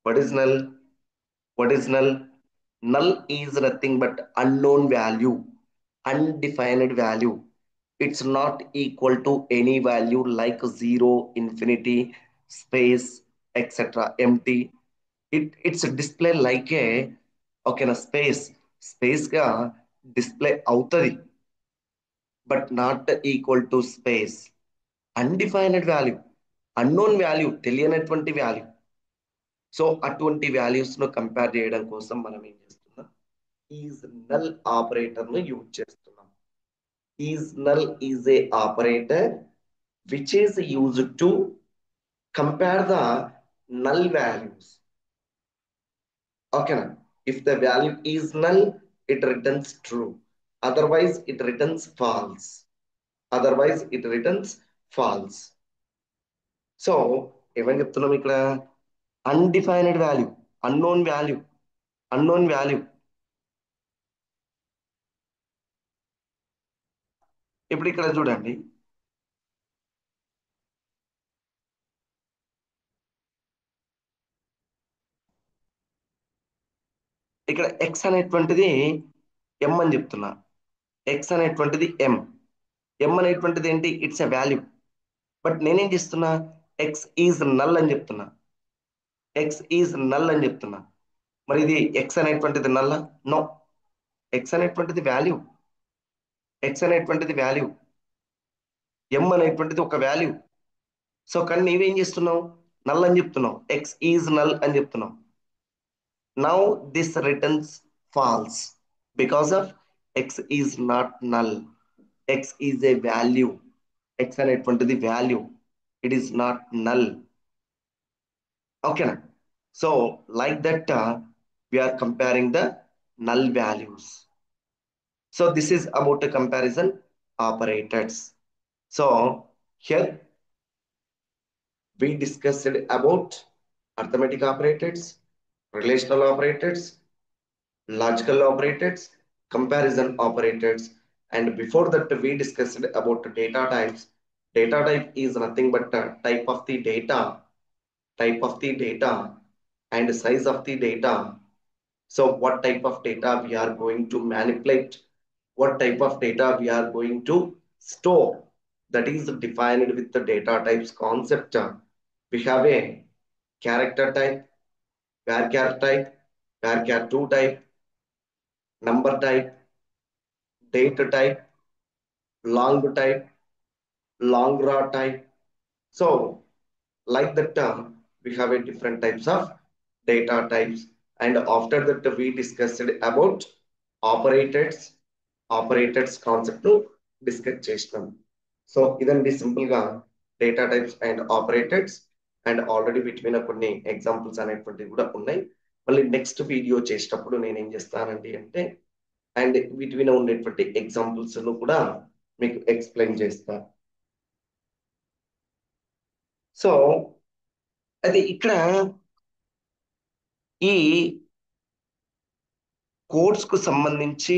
what is null, what is null. Null is nothing but unknown value, undefined value. It's not equal to any value like zero, infinity, space, etc. Empty. It's a display like a okay na space, space గా display అవుతుంది, but not equal to space. Undefined value, unknown value, తెలియనటువంటి value. So అటువంటి values ను compare చేయడం కోసం మనం ఏం చేస్తున్నాం, ఈజ్ నల్ ఆపరేటర్ ను యూజ్ చేస్తున్నాం. Is null is a operator which is used to compare the null values. Okay, na? If the value is null, it returns true. Otherwise, it returns false. Otherwise, it returns false. So ఏమని చెప్తున్నాం ఇక్కడ? Undefined value, unknown value, unknown value. ఇప్పుడు ఇక్కడ చూడండి, ఇక్కడ X అనేటువంటిది ఎం అని చెప్తున్నా. ఎక్స్ అనేటువంటిది ఎం. ఎం అనేటువంటిది ఏంటి? It's a value. బట్ నేనేం చేస్తున్నా? ఎక్స్ ఈజ్ నల్ అని చెప్తున్నా. ఎక్స్ ఈజ్ నల్ అని చెప్తున్నా. మరి ఇది ఎక్స్ అనేటువంటిది నల్ల? నో. ఎక్స్ అనేటువంటిది వాల్యూ. ఎక్స్ అనేటువంటిది వాల్యూ. ఎం అనేటువంటిది ఒక వాల్యూ. సో కానీ నీవేం చేస్తున్నావు? నల్ అని చెప్తున్నావు. ఎక్స్ ఈజ్ నల్ అని చెప్తున్నావు. Now this returns false because of X is not null. X is a value. X అనేటువంటిది value. It is not null. ఓకేనా? So like that we are comparing the null values. So this is about the comparison operators. So here we discussed about arithmetic operators, relational operators, logical operators, comparison operators, and before that we discussed about the data types. Data type is nothing but a type of the data, type of the data, and size of the data. So what type of data we are going to manipulate, what type of data we are going to store, that is defined with the data types concept. We have a character type, varchar type, varchar2 type, number type, date type, long type, long raw type. So like that we have a different types of data types, and after that we discussed about operators, operators concept discuss చేసినాం. So ఇదండి simple గా data types and operators. And already వీటి మీద కొన్ని examples అనేటువంటివి కూడా ఉన్నాయి. మళ్ళీ నెక్స్ట్ వీడియో చేసేటప్పుడు నేను ఏం చేస్తానండి అంటే, అండ్ వీటి మీద ఉండేటువంటి ఎగ్జాంపుల్స్ కూడా మీకు ఎక్స్ప్లెయిన్ చేస్తా. సో అది ఇక్కడ ఈ కోర్స్ కు సంబంధించి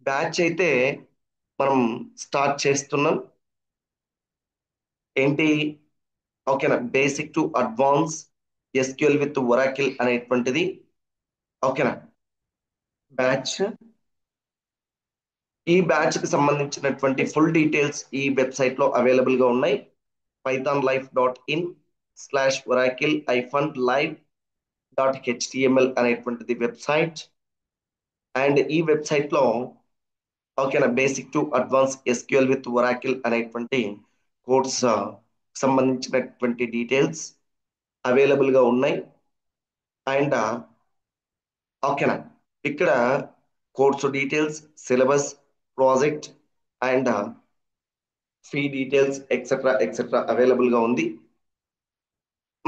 బ్యాచ్ అయితే మనం స్టార్ట్ చేస్తున్నాం. ఏంటి? ఓకేనా? Basic to advance SQL with Oracle అనేటువంటిది. ఓకేనా? బ్యాచ్. ఈ బ్యాచ్ కి సంబంధించినటువంటి ఫుల్ డీటెయిల్స్ ఈ వెబ్సైట్ లో అవైలబుల్ గా ఉన్నాయి. pythonlife.in/oracle-live.html అనేటువంటిది వెబ్సైట్. అండ్ ఈ వెబ్సైట్ లో ఓకేనా, basic to advance SQL with Oracle అనేటువంటి కోర్స్ సంబంధించినటువంటి డీటెయిల్స్ అవైలబుల్ గా ఉన్నాయి. అండ్ ఓకేనా, ఇక్కడ course details, syllabus, project and fee details etcetera etcetera available గా ఉంది.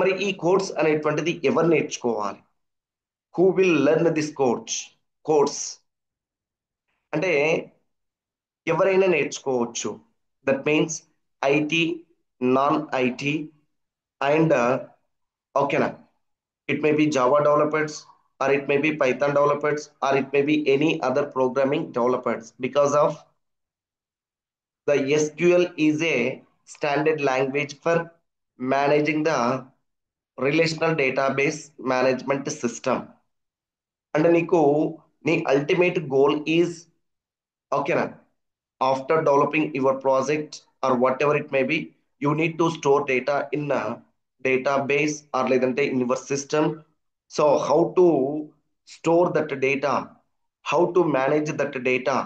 మరి ఈ కోర్స్ అనేటువంటిది ఎవరు నేర్చుకోవాలి? Who will learn this course అంటే ఎవరైనా నేర్చుకోవచ్చు. That means IT, non IT and ఓకేనా, it may be Java developers, or it may be Python developers, or it may be any other programming developers, because of the SQL is a standard language for managing the relational database management system. And నీకు నీ ultimate goal is okay na, after developing your project or whatever it may be, you need to store data in a database or లేదంటే in your system. So how to store that data, how to manage that data,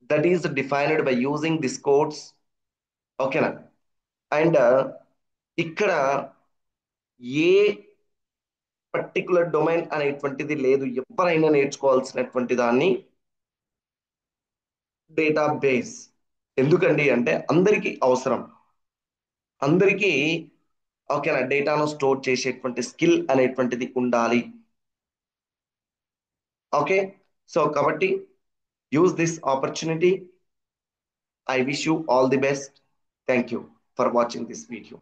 that is defined by using this codes. ఓకేనా? And ఇక్కడ ఏ particular domain అనేటువంటిది లేదు, ఎవరైనా నేర్చుకోవాల్సినటువంటి దాన్ని database. ఎందుకండి అంటే అందరికీ అవసరం, అందరికీ ఓకేనా డేటాను స్టోర్ చేసేటువంటి స్కిల్ అనేటువంటిది ఉండాలి. ఓకే, సో కాబట్టి use this opportunity. I wish you all the best. Thank you for watching this video.